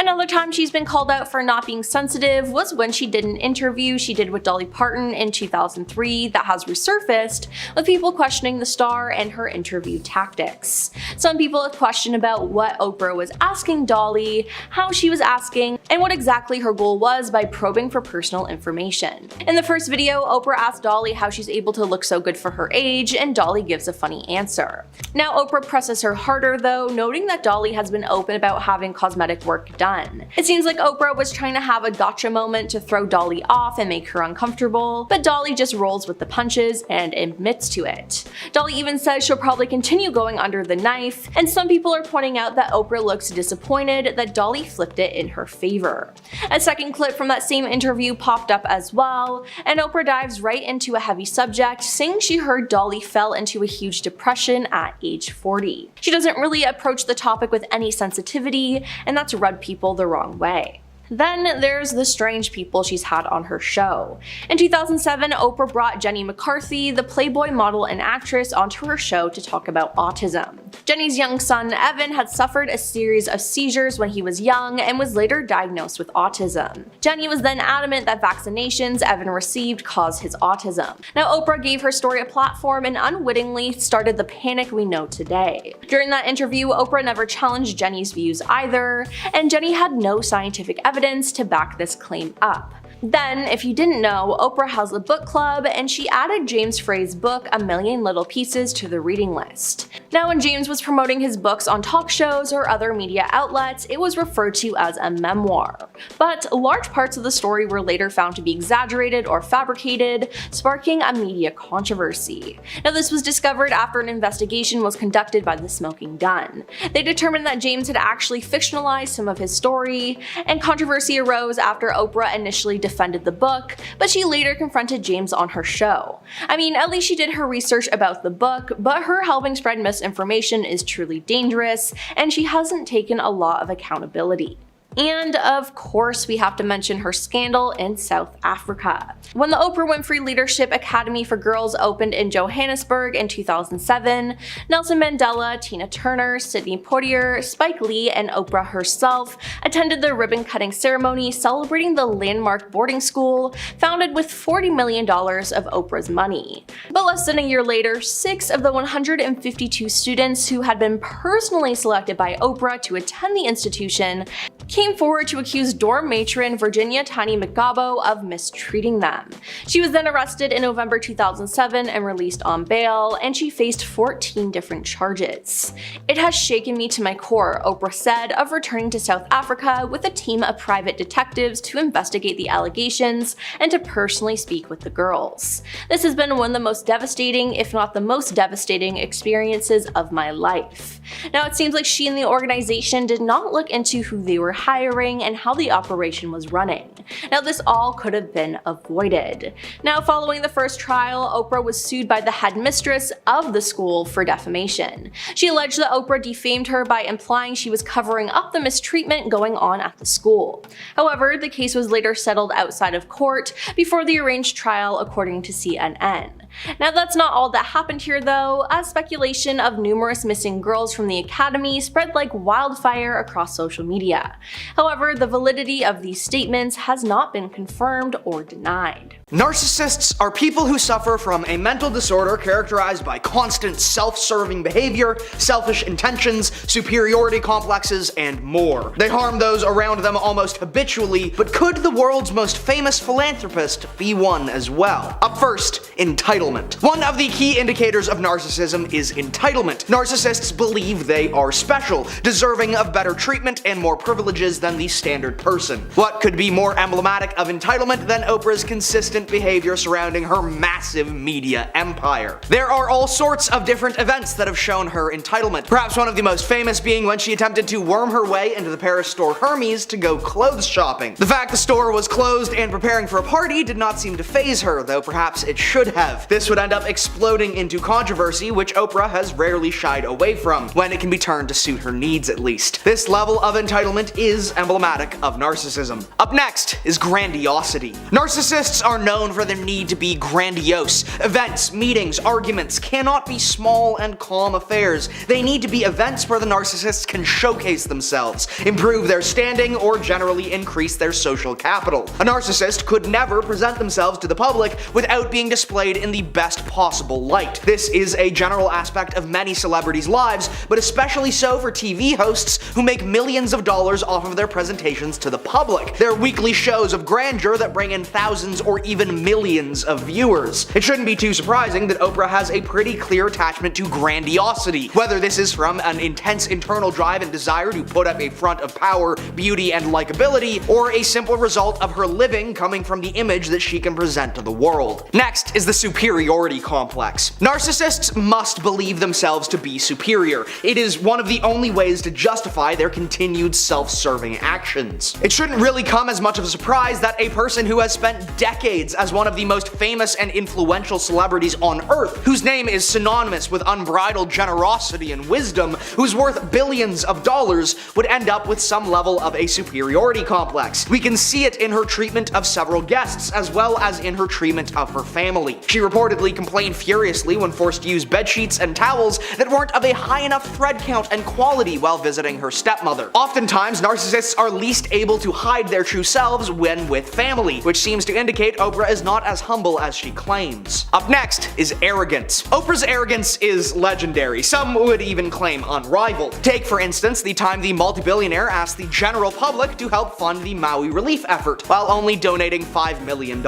Another time she's been called out for not being sensitive was when she did an interview she did with Dolly Parton in 2003 that has resurfaced, with people questioning the star and her interview tactics. Some people have questioned about what Oprah was asking Dolly, how she was asking, and what exactly her goal was by probing for personal information. In the first video, Oprah asked Dolly how she's able to look so good for her age, and Dolly gives a funny answer. Now, Oprah presses her harder though, noting that Dolly has been open about having cosmetic work done. It seems like Oprah was trying to have a gotcha moment to throw Dolly off and make her uncomfortable, but Dolly just rolls with the punches and admits to it. Dolly even says she'll probably continue going under the knife, and some people are pointing out that Oprah looks disappointed that Dolly flipped it in her favor. A second clip from that same interview popped up as well, and Oprah dives right into a heavy subject, saying she heard Dolly fell into a huge depression at age 40. She doesn't really approach the topic with any sensitivity, and that's rubbed people the wrong way. Then there's the strange people she's had on her show. In 2007, Oprah brought Jenny McCarthy, the Playboy model and actress, onto her show to talk about autism. Jenny's young son, Evan, had suffered a series of seizures when he was young and was later diagnosed with autism. Jenny was then adamant that vaccinations Evan received caused his autism. Now, Oprah gave her story a platform and unwittingly started the panic we know today. During that interview, Oprah never challenged Jenny's views either, and Jenny had no scientific evidence to back this claim up. Then, if you didn't know, Oprah has a book club, and she added James Frey's book, A Million Little Pieces, to the reading list. Now, when James was promoting his books on talk shows or other media outlets, it was referred to as a memoir. But large parts of the story were later found to be exaggerated or fabricated, sparking a media controversy. Now, this was discovered after an investigation was conducted by the Smoking Gun. They determined that James had actually fictionalized some of his story, and controversy arose after Oprah initially defended the book, but she later confronted James on her show. I mean, at least she did her research about the book, but her helping spread misinformation is truly dangerous, and she hasn't taken a lot of accountability. And of course, we have to mention her scandal in South Africa. When the Oprah Winfrey Leadership Academy for Girls opened in Johannesburg in 2007, Nelson Mandela, Tina Turner, Sidney Poitier, Spike Lee, and Oprah herself attended the ribbon-cutting ceremony celebrating the landmark boarding school founded with $40 million of Oprah's money. But less than a year later, 6 of the 152 students who had been personally selected by Oprah to attend the institution came forward to accuse dorm matron Virginia Tiny McGabo of mistreating them. She was then arrested in November 2007 and released on bail, and she faced 14 different charges. "It has shaken me to my core," Oprah said of returning to South Africa with a team of private detectives to investigate the allegations and to personally speak with the girls. "This has been one of the most devastating, if not the most devastating, experiences of my life." Now, it seems like she and the organization did not look into who they were hiring and how the operation was running. Now, this all could have been avoided. Now, following the first trial, Oprah was sued by the headmistress of the school for defamation. She alleged that Oprah defamed her by implying she was covering up the mistreatment going on at the school. However, the case was later settled outside of court before the arranged trial, according to CNN. Now, that's not all that happened here though, as speculation of numerous missing girls from the academy spread like wildfire across social media. However, the validity of these statements has not been confirmed or denied. Narcissists are people who suffer from a mental disorder characterized by constant self-serving behavior, selfish intentions, superiority complexes, and more. They harm those around them almost habitually, but could the world's most famous philanthropist be one as well? Up first, entitlement. One of the key indicators of narcissism is entitlement. Narcissists believe they are special, deserving of better treatment and more privileges than the standard person. What could be more emblematic of entitlement than Oprah's consistent behavior surrounding her massive media empire? There are all sorts of different events that have shown her entitlement, perhaps one of the most famous being when she attempted to worm her way into the Paris store Hermes to go clothes shopping. The fact the store was closed and preparing for a party did not seem to faze her, though perhaps it should have. This would end up exploding into controversy, which Oprah has rarely shied away from, when it can be turned to suit her needs at least. This level of entitlement is emblematic of narcissism. Up next is grandiosity. Narcissists are known for their need to be grandiose. Events, meetings, arguments cannot be small and calm affairs. They need to be events where the narcissists can showcase themselves, improve their standing, or generally increase their social capital. A narcissist could never present themselves to the public without being displayed in the best possible light. This is a general aspect of many celebrities' lives, but especially so for TV hosts who make millions of dollars off of their presentations to the public. Their weekly shows of grandeur that bring in thousands or even millions of viewers. It shouldn't be too surprising that Oprah has a pretty clear attachment to grandiosity, whether this is from an intense internal drive and desire to put up a front of power, beauty, and likability, or a simple result of her living coming from the image that she can present to the world. Next is the superiority complex. Narcissists must believe themselves to be superior. It is one of the only ways to justify their continued self-serving actions. It shouldn't really come as much of a surprise that a person who has spent decades as one of the most famous and influential celebrities on earth, whose name is synonymous with unbridled generosity and wisdom, who's worth billions of dollars, would end up with some level of a superiority complex. We can see it in her treatment of several guests, as well as in her treatment of her family. She reportedly complained furiously when forced to use bedsheets and towels that weren't of a high enough thread count and quality while visiting her stepmother. Oftentimes, narcissists are least able to hide their true selves when with family, which seems to indicate Oprah is not as humble as she claims. Up next is arrogance. Oprah's arrogance is legendary. Some would even claim unrivaled. Take, for instance, the time the multi-billionaire asked the general public to help fund the Maui relief effort, while only donating $5 million.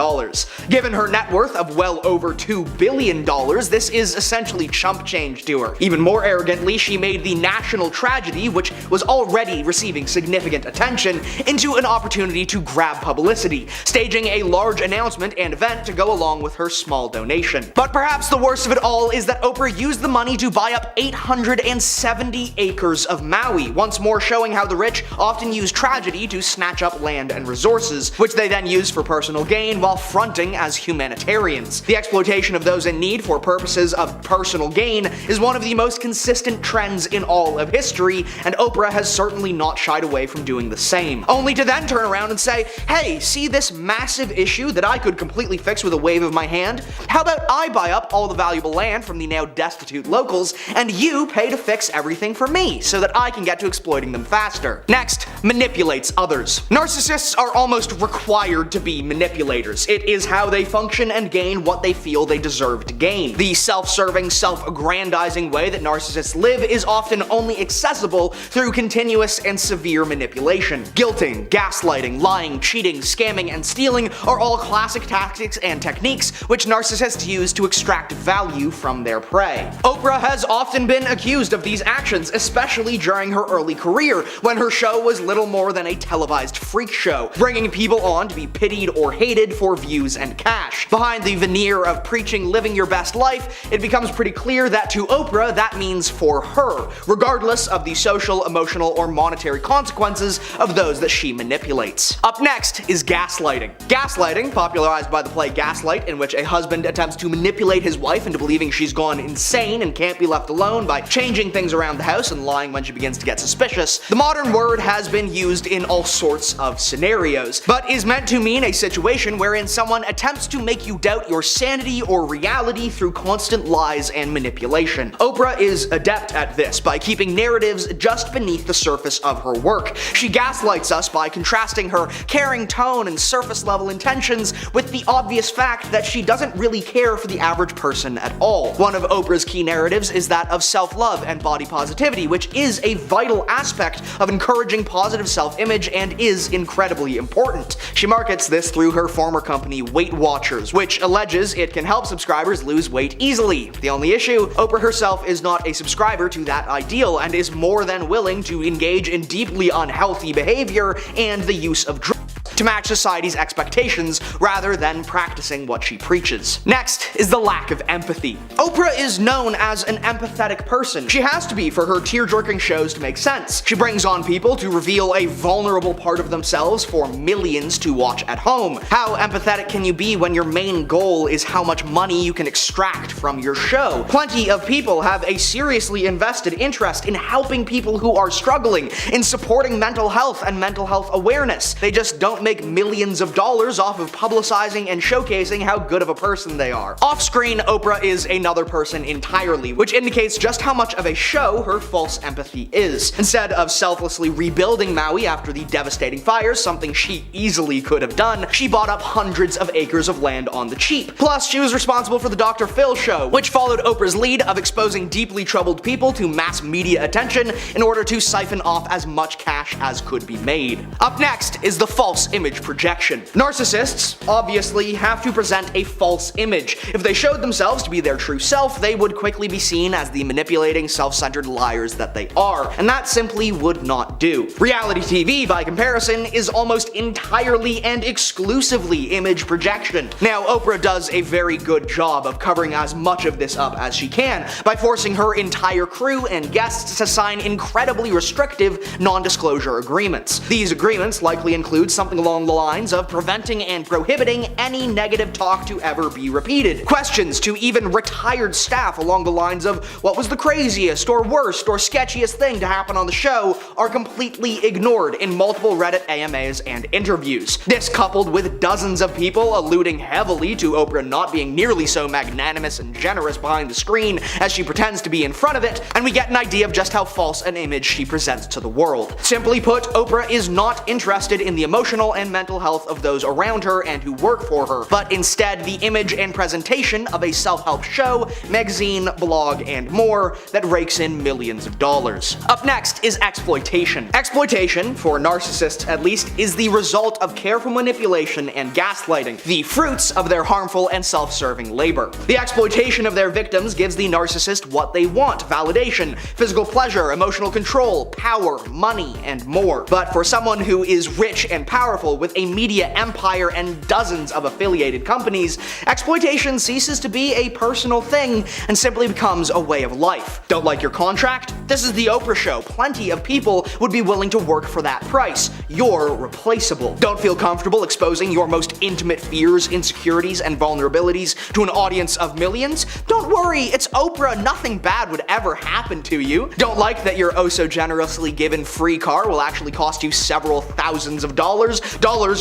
Given her net worth of well over $2 billion, this is essentially chump change to her. Even more arrogantly, she made the national tragedy, which was already receiving significant attention, into an opportunity to grab publicity, staging a large announcement and event to go along with her small donation. But perhaps the worst of it all is that Oprah used the money to buy up 870 acres of Maui, once more showing how the rich often use tragedy to snatch up land and resources, which they then use for personal gain while fronting as humanitarians. The exploitation of those in need for purposes of personal gain is one of the most consistent trends in all of history, and Oprah has certainly not shied away from doing the same. Only to then turn around and say, hey, see this massive issue that I could completely fix with a wave of my hand? How about I buy up all the valuable land from the now destitute locals, and you pay to fix everything for me, so that I can get to exploiting them faster. Next, manipulates others. Narcissists are almost required to be manipulators. It is how they function and gain what they feel they deserve to gain. The self-serving, self-aggrandizing way that narcissists live is often only accessible through continuous and severe manipulation. Guilting, gaslighting, lying, cheating, scamming, and stealing are all classic tactics and techniques which narcissists use to extract value from their prey. Oprah has often been accused of these actions, especially during her early career, when her show was little more than a televised freak show, bringing people on to be pitied or hated for views and cash. Behind the veneer of preaching living your best life, it becomes pretty clear that to Oprah that means for her, regardless of the social, emotional, or monetary consequences of those that she manipulates. Up next is gaslighting. Gaslighting, popularized by the play Gaslight, in which a husband attempts to manipulate his wife into believing she's gone insane and can't be left alone by changing things around the house and lying when she begins to get suspicious. The modern word has been used in all sorts of scenarios, but is meant to mean a situation wherein someone attempts to make you doubt your sanity or reality through constant lies and manipulation. Oprah is adept at this by keeping narratives just beneath the surface of her work. She gaslights us by contrasting her caring tone and surface level intentions with the obvious fact that she doesn't really care for the average person at all. One of Oprah's key narratives is that of self-love and body positivity, which is a vital aspect of encouraging positive self-image and is incredibly important. She markets this through her former company Weight Watchers, which alleges it can help subscribers lose weight easily. The only issue, Oprah herself is not a subscriber to that ideal and is more than willing to engage in deeply unhealthy behavior and the use of drugs to match society's expectations rather than practicing what she preaches. Next is the lack of empathy. Oprah is known as an empathetic person. She has to be for her tear-jerking shows to make sense. She brings on people to reveal a vulnerable part of themselves for millions to watch at home. How empathetic can you be when your main goal is how much money you can extract from your show? Plenty of people have a seriously invested interest in helping people who are struggling, in supporting mental health and mental health awareness. They just don't make millions of dollars off of publicizing and showcasing how good of a person they are. Off-screen, Oprah is another person entirely, which indicates just how much of a show her false empathy is. Instead of selflessly rebuilding Maui after the devastating fires, something she easily could have done, she bought up hundreds of acres of land on the cheap. Plus, she was responsible for the Dr. Phil show, which followed Oprah's lead of exposing deeply troubled people to mass media attention in order to siphon off as much cash as could be made. Up next is the false image projection. Narcissists obviously have to present a false image. If they showed themselves to be their true self, they would quickly be seen as the manipulating, self-centered liars that they are, and that simply would not do. Reality TV, by comparison, is almost entirely and exclusively image projection. Now, Oprah does a very good job of covering as much of this up as she can by forcing her entire crew and guests to sign incredibly restrictive non-disclosure agreements. These agreements likely include something along the lines of preventing and prohibiting any negative talk to ever be repeated. Questions to even retired staff along the lines of what was the craziest or worst or sketchiest thing to happen on the show are completely ignored in multiple Reddit AMAs and interviews. This coupled with dozens of people alluding heavily to Oprah not being nearly so magnanimous and generous behind the screen as she pretends to be in front of it, and we get an idea of just how false an image she presents to the world. Simply put, Oprah is not interested in the emotional emotional and mental health of those around her and who work for her, but instead the image and presentation of a self-help show, magazine, blog, and more that rakes in millions of dollars. Up next is exploitation. Exploitation, for narcissists at least, is the result of careful manipulation and gaslighting, the fruits of their harmful and self-serving labor. The exploitation of their victims gives the narcissist what they want: validation, physical pleasure, emotional control, power, money, and more. But for someone who is rich and powerful with a media empire and dozens of affiliated companies, exploitation ceases to be a personal thing and simply becomes a way of life. Don't like your contract? This is the Oprah Show. Plenty of people would be willing to work for that price. You're replaceable. Don't feel comfortable exposing your most intimate fears, insecurities, and vulnerabilities to an audience of millions? Don't worry, it's Oprah. Nothing bad would ever happen to you. Don't like that your oh so generously given free car will actually cost you several thousands of dollars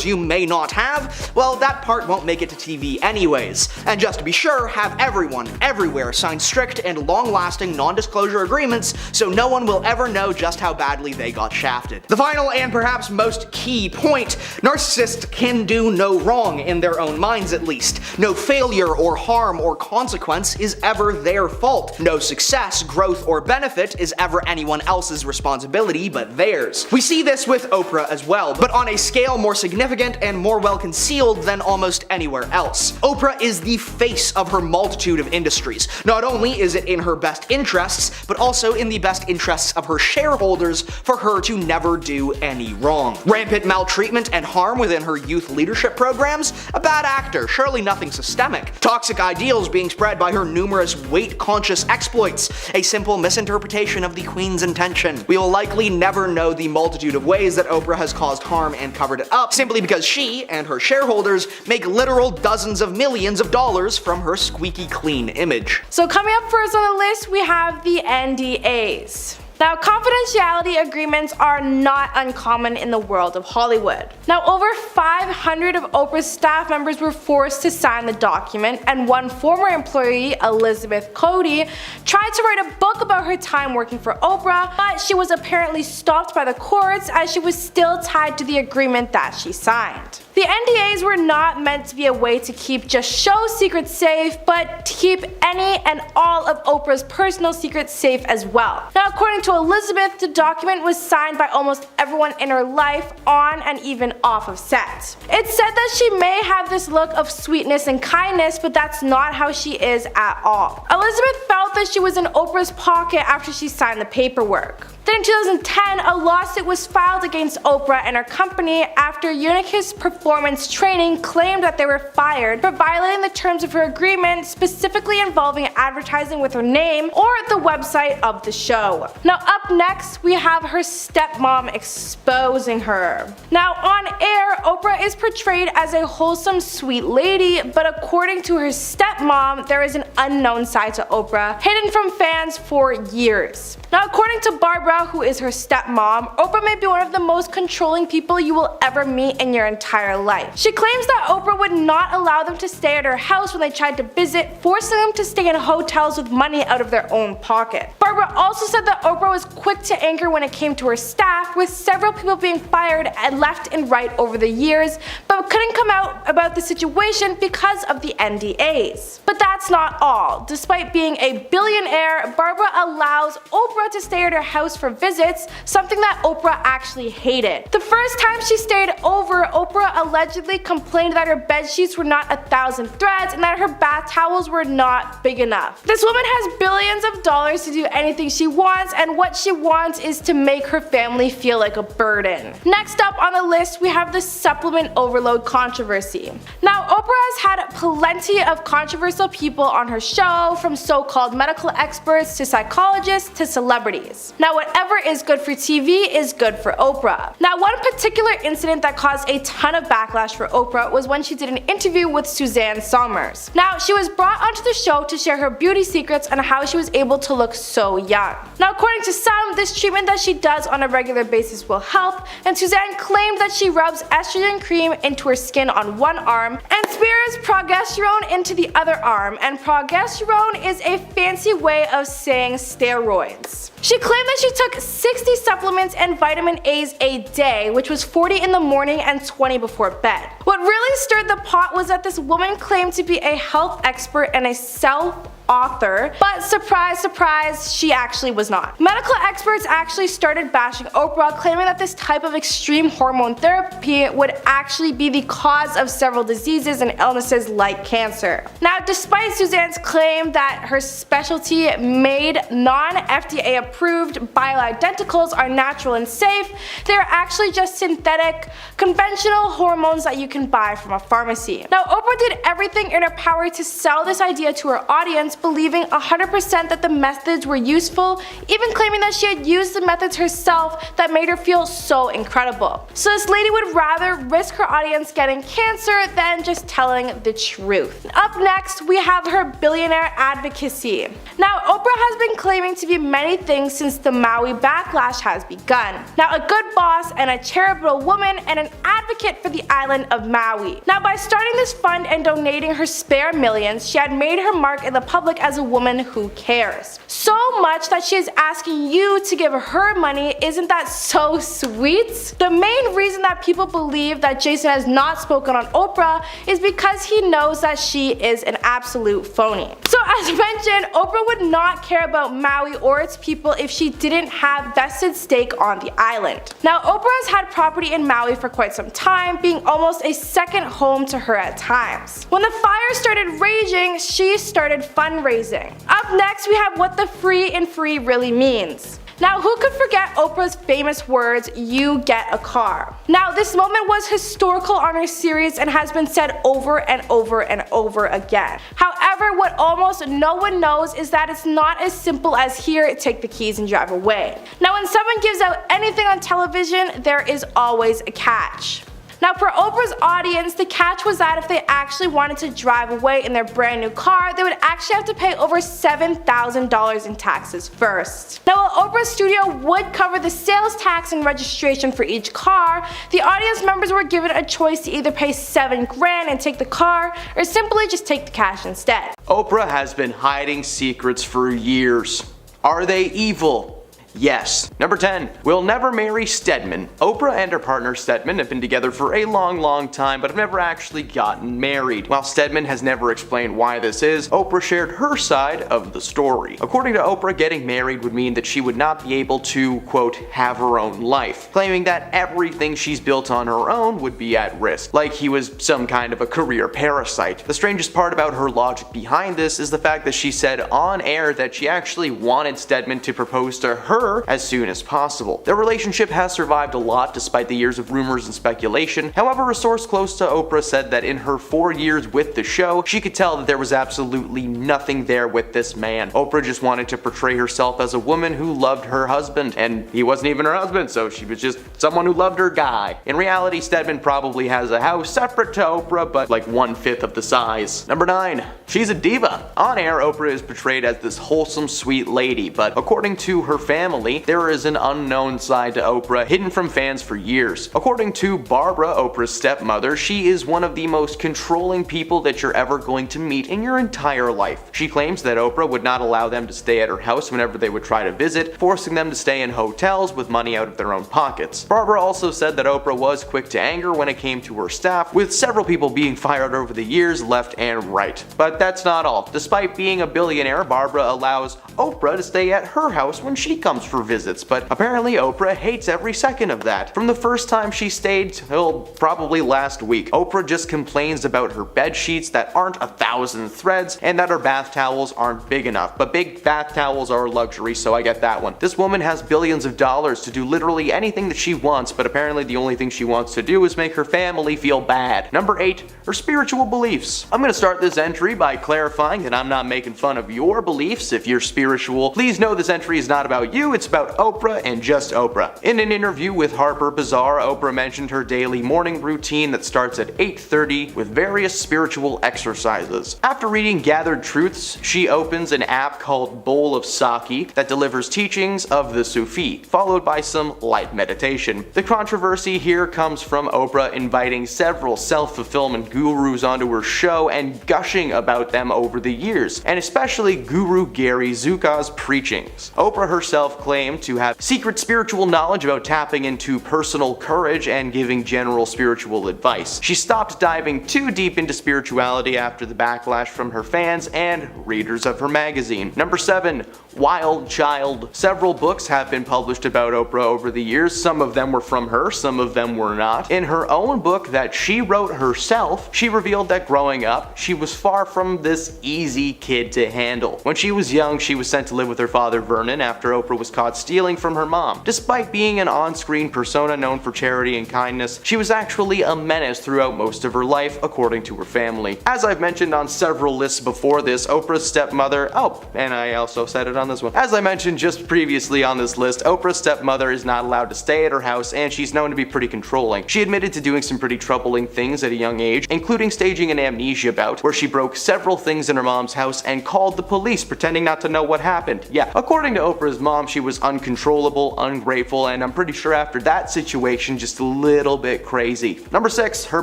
you may not have? Well, that part won't make it to TV anyways. And just to be sure, have everyone, everywhere sign strict and long-lasting non-disclosure agreements so no one will ever know just how badly they got shafted. The final and perhaps most key point: narcissists can do no wrong, in their own minds at least. No failure or harm or consequence is ever their fault. No success, growth, or benefit is ever anyone else's responsibility but theirs. We see this with Oprah as well, but on a scale more significant and more well concealed than almost anywhere else. Oprah is the face of her multitude of industries. Not only is it in her best interests, but also in the best interests of her shareholders for her to never do any wrong. Rampant maltreatment and harm within her youth leadership programs? A bad actor, surely nothing systemic. Toxic ideals being spread by her numerous weight-conscious exploits? A simple misinterpretation of the Queen's intention. We will likely never know the multitude of ways that Oprah has caused harm and covered it up, simply because she and her shareholders make literal dozens of millions of dollars from her squeaky clean image. So coming up first on the list, we have the NDAs. Now, confidentiality agreements are not uncommon in the world of Hollywood. Now, over 500 of Oprah's staff members were forced to sign the document, and one former employee, Elizabeth Cody, tried to write a book about her time working for Oprah, but she was apparently stopped by the courts as she was still tied to the agreement that she signed. The NDAs were not meant to be a way to keep just show secrets safe, but to keep any and all of Oprah's personal secrets safe as well. Now, according to Elizabeth, the document was signed by almost everyone in her life, on and even off of set. It's said that she may have this look of sweetness and kindness, but that's not how she is at all. Elizabeth felt that she was in Oprah's pocket after she signed the paperwork. Then in 2010, a lawsuit was filed against Oprah and her company after Unicus Performance Training claimed that they were fired for violating the terms of her agreement, specifically involving advertising with her name or the website of the show. Now up next, we have her stepmom exposing her. Now on air, Oprah is portrayed as a wholesome, sweet lady, but according to her stepmom, there is an unknown side to Oprah, hidden from fans for years. Now according to Barbara, who is her stepmom, Oprah may be one of the most controlling people you will ever meet in your entire life. She claims that Oprah would not allow them to stay at her house when they tried to visit, forcing them to stay in hotels with money out of their own pocket. Barbara also said that Oprah was quick to anger when it came to her staff, with several people being fired and left and right over the years, but couldn't come out about the situation because of the NDAs. But that's not all. Despite being a billionaire, Barbara allows Oprah to stay at her house for visits, something that Oprah actually hated. The first time she stayed over, Oprah allegedly complained that her bed sheets were not 1,000 threads and that her bath towels were not big enough. This woman has billions of dollars to do anything she wants, and what she wants is to make her family feel like a burden. Next up on the list, we have the supplement overload controversy. Now, Oprah has had plenty of controversial people on her show, from so-called medical experts to psychologists to celebrities. Now, whatever is good for TV is good for Oprah. Now, one particular incident that caused a ton of backlash for Oprah was when she did an interview with Suzanne Somers. Now, she was brought onto the show to share her beauty secrets and how she was able to look so young. Now, according to some, this treatment that she does on a regular basis will help, and Suzanne claimed that she rubs estrogen cream into her skin on one arm and spears progesterone into the other arm, and progesterone is a fancy way of saying steroids. She claimed that she took 60 supplements and vitamin A's a day, which was 40 in the morning and 20 before bed. What really stirred the pot was that this woman claimed to be a health expert and a self-author, but surprise, surprise, she actually was not. Medical experts actually started bashing Oprah, claiming that this type of extreme hormone therapy would actually be the cause of several diseases and illnesses like cancer. Now, despite Suzanne's claim that her specialty made non-FDA approved bioidenticals are natural and safe, they are actually just synthetic, conventional hormones that you can buy from a pharmacy. Now, Oprah did everything in her power to sell this idea to her audience, believing 100% that the methods were useful, even claiming that she had used the methods herself that made her feel so incredible. So this lady would rather risk her audience getting cancer than just telling the truth. Up next, we have her billionaire advocacy. Now, Oprah has been claiming to be many things since the Maui backlash has begun. Now, a good boss and a charitable woman and an advocate for the island of Maui. Now, by starting this fund and donating her spare millions, she had made her mark in the public as a woman who cares. So much that she is asking you to give her money. Isn't that so sweet? The main reason that people believe that Jason has not spoken on Oprah is because he knows that she is an absolute phony. So as mentioned, Oprah would not care about Maui or its people if she didn't have vested stake on the island. Now, Oprah has had property in Maui for quite some time, being almost a second home to her at times. When the fire started raging, she started fundraising. Up next, we have what the free and free really means. Now, who could forget Oprah's famous words, "You get a car"? Now, this moment was historical on her series and has been said over and over and over again. However, what almost no one knows is that it's not as simple as here, take the keys and drive away. Now, when someone gives out anything on television, there is always a catch. Now, for Oprah's audience, the catch was that if they actually wanted to drive away in their brand new car, they would actually have to pay over $7,000 in taxes first. Now, while Oprah's studio would cover the sales tax and registration for each car, the audience members were given a choice to either pay $7 grand and take the car, or simply just take the cash instead. Oprah has been hiding secrets for years. Are they evil? Yes. Number 10. Will never marry Stedman. Oprah and her partner Stedman have been together for a long time, but have never actually gotten married. While Stedman has never explained why this is, Oprah shared her side of the story. According to Oprah, getting married would mean that she would not be able to, quote, have her own life, claiming that everything she's built on her own would be at risk, like he was some kind of a career parasite. The strangest part about her logic behind this is the fact that she said on air that she actually wanted Stedman to propose to her as soon as possible. Their relationship has survived a lot despite the years of rumors and speculation. However, a source close to Oprah said that in her 4 years with the show, she could tell that there was absolutely nothing there with this man. Oprah just wanted to portray herself as a woman who loved her husband, and he wasn't even her husband, so she was just someone who loved her guy. In reality, Stedman probably has a house separate to Oprah, but like 1/5 of the size. Number 9. She's a diva. On air, Oprah is portrayed as this wholesome, sweet lady, but according to her family, there is an unknown side to Oprah hidden from fans for years. According to Barbara, Oprah's stepmother, she is one of the most controlling people that you're ever going to meet in your entire life. She claims that Oprah would not allow them to stay at her house whenever they would try to visit, forcing them to stay in hotels with money out of their own pockets. Barbara also said that Oprah was quick to anger when it came to her staff, with several people being fired over the years left and right. But that's not all. Despite being a billionaire, Barbara allows Oprah to stay at her house when she comes for visits, but apparently Oprah hates every second of that. From the first time she stayed till probably last week, Oprah just complains about her bed sheets that aren't 1,000 threads and that her bath towels aren't big enough. But big bath towels are a luxury, so I get that one. This woman has billions of dollars to do literally anything that she wants, but apparently the only thing she wants to do is make her family feel bad. Number 8. Her spiritual beliefs. I'm gonna start this entry by clarifying that I'm not making fun of your beliefs. If you're spiritual, please know this entry is not about you. 2, it's about Oprah and just Oprah. In an interview with Harper Bazaar, Oprah mentioned her daily morning routine that starts at 8:30 with various spiritual exercises. After reading Gathered Truths, she opens an app called Bowl of Sake that delivers teachings of the Sufi, followed by some light meditation. The controversy here comes from Oprah inviting several self-fulfillment gurus onto her show and gushing about them over the years, and especially Guru Gary Zuka's preachings. Oprah herself claimed to have secret spiritual knowledge about tapping into personal courage and giving general spiritual advice. She stopped diving too deep into spirituality after the backlash from her fans and readers of her magazine. Number 7. Wild Child. Several books have been published about Oprah over the years. Some of them were from her, some of them were not. In her own book that she wrote herself, she revealed that growing up, she was far from this easy kid to handle. When she was young, she was sent to live with her father Vernon after Oprah was caught stealing from her mom. Despite being an on-screen persona known for charity and kindness, she was actually a menace throughout most of her life, according to her family. As I've mentioned on several lists before this, Oprah's stepmother, and I also said it on this one. As I mentioned just previously on this list, Oprah's stepmother is not allowed to stay at her house, and she's known to be pretty controlling. She admitted to doing some pretty troubling things at a young age, including staging an amnesia bout where she broke several things in her mom's house and called the police, pretending not to know what happened. Yeah, according to Oprah's mom, she was uncontrollable, ungrateful, and I'm pretty sure after that situation, just a little bit crazy. Number 6, her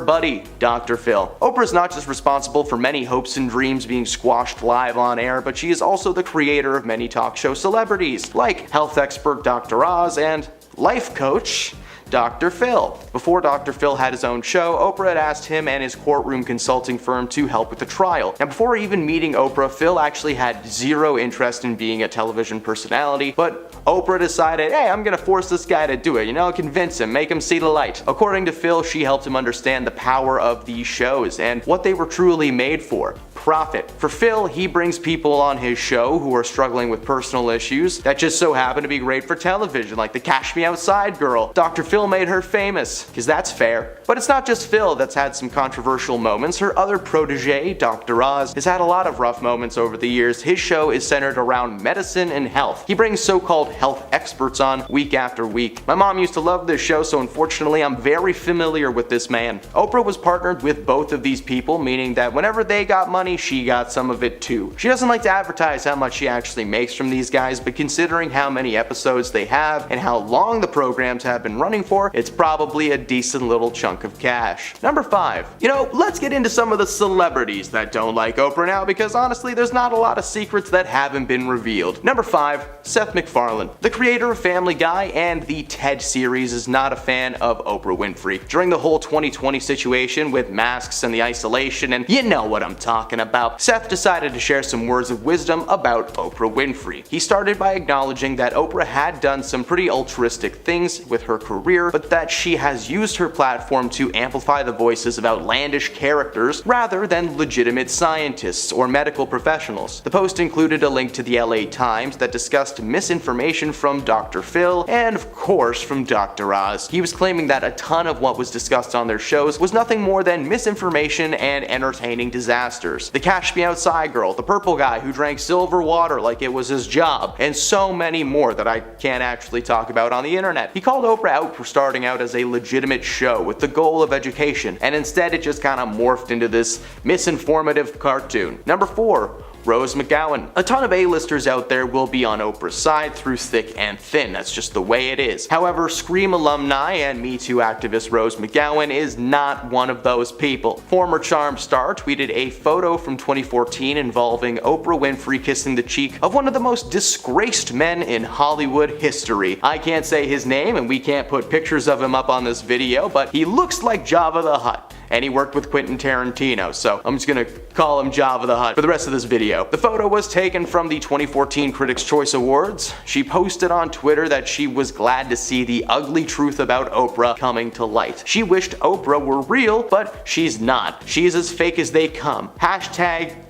buddy, Dr. Phil. Oprah's not just responsible for many hopes and dreams being squashed live on air, but she is also the creator of many talk show celebrities, like health expert Dr. Oz and life coach Dr. Phil. Before Dr. Phil had his own show, Oprah had asked him and his courtroom consulting firm to help with the trial. Now, before even meeting Oprah, Phil actually had zero interest in being a television personality, but Oprah decided, hey, I'm gonna force this guy to do it, convince him, make him see the light. According to Phil, she helped him understand the power of these shows and what they were truly made for. Profit. For Phil, he brings people on his show who are struggling with personal issues that just so happen to be great for television, like the Cash Me Outside girl. Dr. Phil made her famous, because that's fair. But it's not just Phil that's had some controversial moments. Her other protege, Dr. Oz, has had a lot of rough moments over the years. His show is centered around medicine and health. He brings so-called health experts on week after week. My mom used to love this show, so unfortunately I'm very familiar with this man. Oprah was partnered with both of these people, meaning that whenever they got money, she got some of it too. She doesn't like to advertise how much she actually makes from these guys, but considering how many episodes they have and how long the programs have been running for, it's probably a decent little chunk of cash. Number 5. Let's get into some of the celebrities that don't like Oprah now, because honestly there's not a lot of secrets that haven't been revealed. Number 5. Seth MacFarlane. The creator of Family Guy and the TED series is not a fan of Oprah Winfrey. During the whole 2020 situation with masks and the isolation, and you know what I'm talking about, Seth decided to share some words of wisdom about Oprah Winfrey. He started by acknowledging that Oprah had done some pretty altruistic things with her career, but that she has used her platform to amplify the voices of outlandish characters rather than legitimate scientists or medical professionals. The post included a link to the LA Times that discussed misinformation from Dr. Phil and of course from Dr. Oz. He was claiming that a ton of what was discussed on their shows was nothing more than misinformation and entertaining disasters. The Cash Me Outside girl, the purple guy who drank silver water like it was his job, and so many more that I can't actually talk about on the internet. He called Oprah out for starting out as a legitimate show with the goal of education, and instead it just kind of morphed into this misinformative cartoon. Number 4. Rose McGowan. A ton of A-listers out there will be on Oprah's side through thick and thin. That's just the way it is. However, Scream alumni and Me Too activist Rose McGowan is not one of those people. Former Charmed star tweeted a photo from 2014 involving Oprah Winfrey kissing the cheek of one of the most disgraced men in Hollywood history. I can't say his name and we can't put pictures of him up on this video, but he looks like Jabba the Hutt. And he worked with Quentin Tarantino, so I'm just gonna call him Jabba the Hutt for the rest of this video. The photo was taken from the 2014 Critics' Choice Awards. She posted on Twitter that she was glad to see the ugly truth about Oprah coming to light. She wished Oprah were real, but she's not. She's as fake as they come.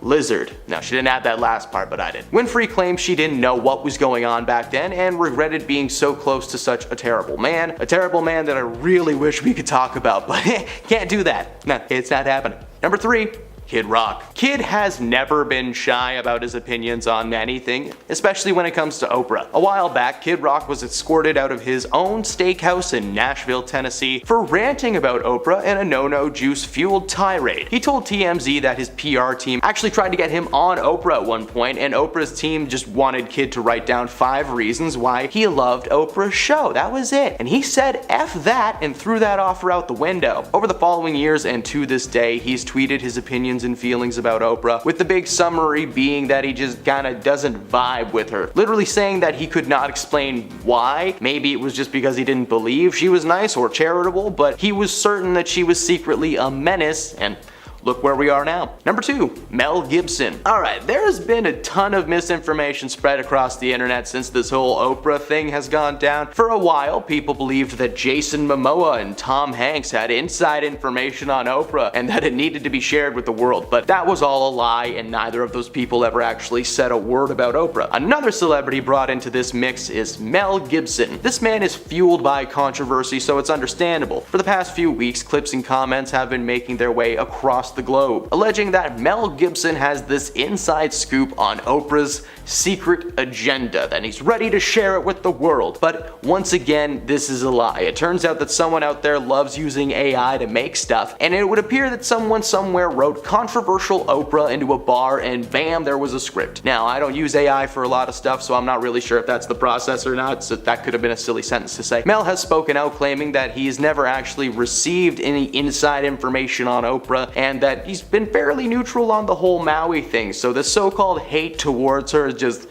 #lizard. No, she didn't add that last part, but I did. Winfrey claimed she didn't know what was going on back then and regretted being so close to such a terrible man that I really wish we could talk about, but can't do that. No, it's not happening. Number 3. Kid Rock. Kid has never been shy about his opinions on anything, especially when it comes to Oprah. A while back, Kid Rock was escorted out of his own steakhouse in Nashville, Tennessee for ranting about Oprah in a no-no juice-fueled tirade. He told TMZ that his PR team actually tried to get him on Oprah at one point, and Oprah's team just wanted Kid to write down 5 reasons why he loved Oprah's show. That was it. And he said F that and threw that offer out the window. Over the following years and to this day, he's tweeted his opinions and feelings about Oprah, with the big summary being that he just kinda doesn't vibe with her. Literally saying that he could not explain why. Maybe it was just because he didn't believe she was nice or charitable, but he was certain that she was secretly a menace, and look where we are now. Number 2, Mel Gibson. Alright, there has been a ton of misinformation spread across the internet since this whole Oprah thing has gone down. For a while, people believed that Jason Momoa and Tom Hanks had inside information on Oprah and that it needed to be shared with the world, but that was all a lie and neither of those people ever actually said a word about Oprah. Another celebrity brought into this mix is Mel Gibson. This man is fueled by controversy, so it's understandable. For the past few weeks, clips and comments have been making their way across the globe, alleging that Mel Gibson has this inside scoop on Oprah's secret agenda, that he's ready to share it with the world. But once again, this is a lie. It turns out that someone out there loves using AI to make stuff, and it would appear that someone somewhere wrote controversial Oprah into a bar and bam, there was a script. Now, I don't use AI for a lot of stuff, so I'm not really sure if that's the process or not, so that could have been a silly sentence to say. Mel has spoken out claiming that he's never actually received any inside information on Oprah, and that he's been fairly neutral on the whole Maui thing, so the so-called hate towards her just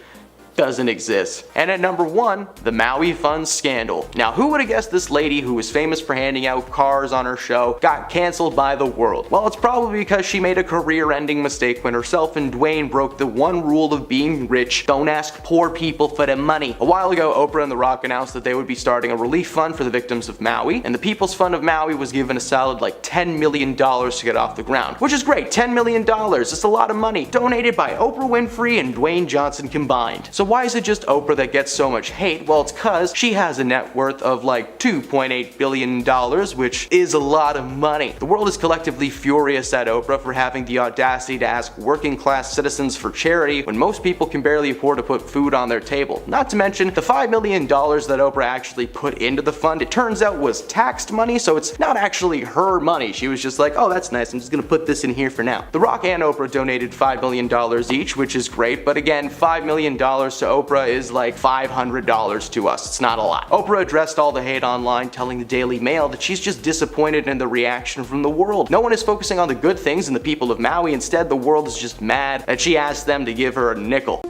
doesn't exist. And at number 1, the Maui Funds scandal. Now, who would have guessed this lady, who was famous for handing out cars on her show, got cancelled by the world? Well, it's probably because she made a career-ending mistake when herself and Dwayne broke the one rule of being rich: don't ask poor people for their money. A while ago, Oprah and The Rock announced that they would be starting a relief fund for the victims of Maui, and the People's Fund of Maui was given a solid like $10 million to get off the ground. Which is great, $10 million, it's a lot of money, donated by Oprah Winfrey and Dwayne Johnson combined. So why is it just Oprah that gets so much hate? Well, it's cause she has a net worth of like $2.8 billion, which is a lot of money. The world is collectively furious at Oprah for having the audacity to ask working class citizens for charity when most people can barely afford to put food on their table. Not to mention, the $5 million that Oprah actually put into the fund, it turns out was taxed money, so it's not actually her money. She was just like, oh, that's nice, I'm just gonna put this in here for now. The Rock and Oprah donated $5 million each, which is great, but again, $5 million to Oprah is like $500 to us. It's not a lot. Oprah addressed all the hate online, telling the Daily Mail that she's just disappointed in the reaction from the world. No one is focusing on the good things and the people of Maui. Instead, the world is just mad that she asked them to give her a nickel.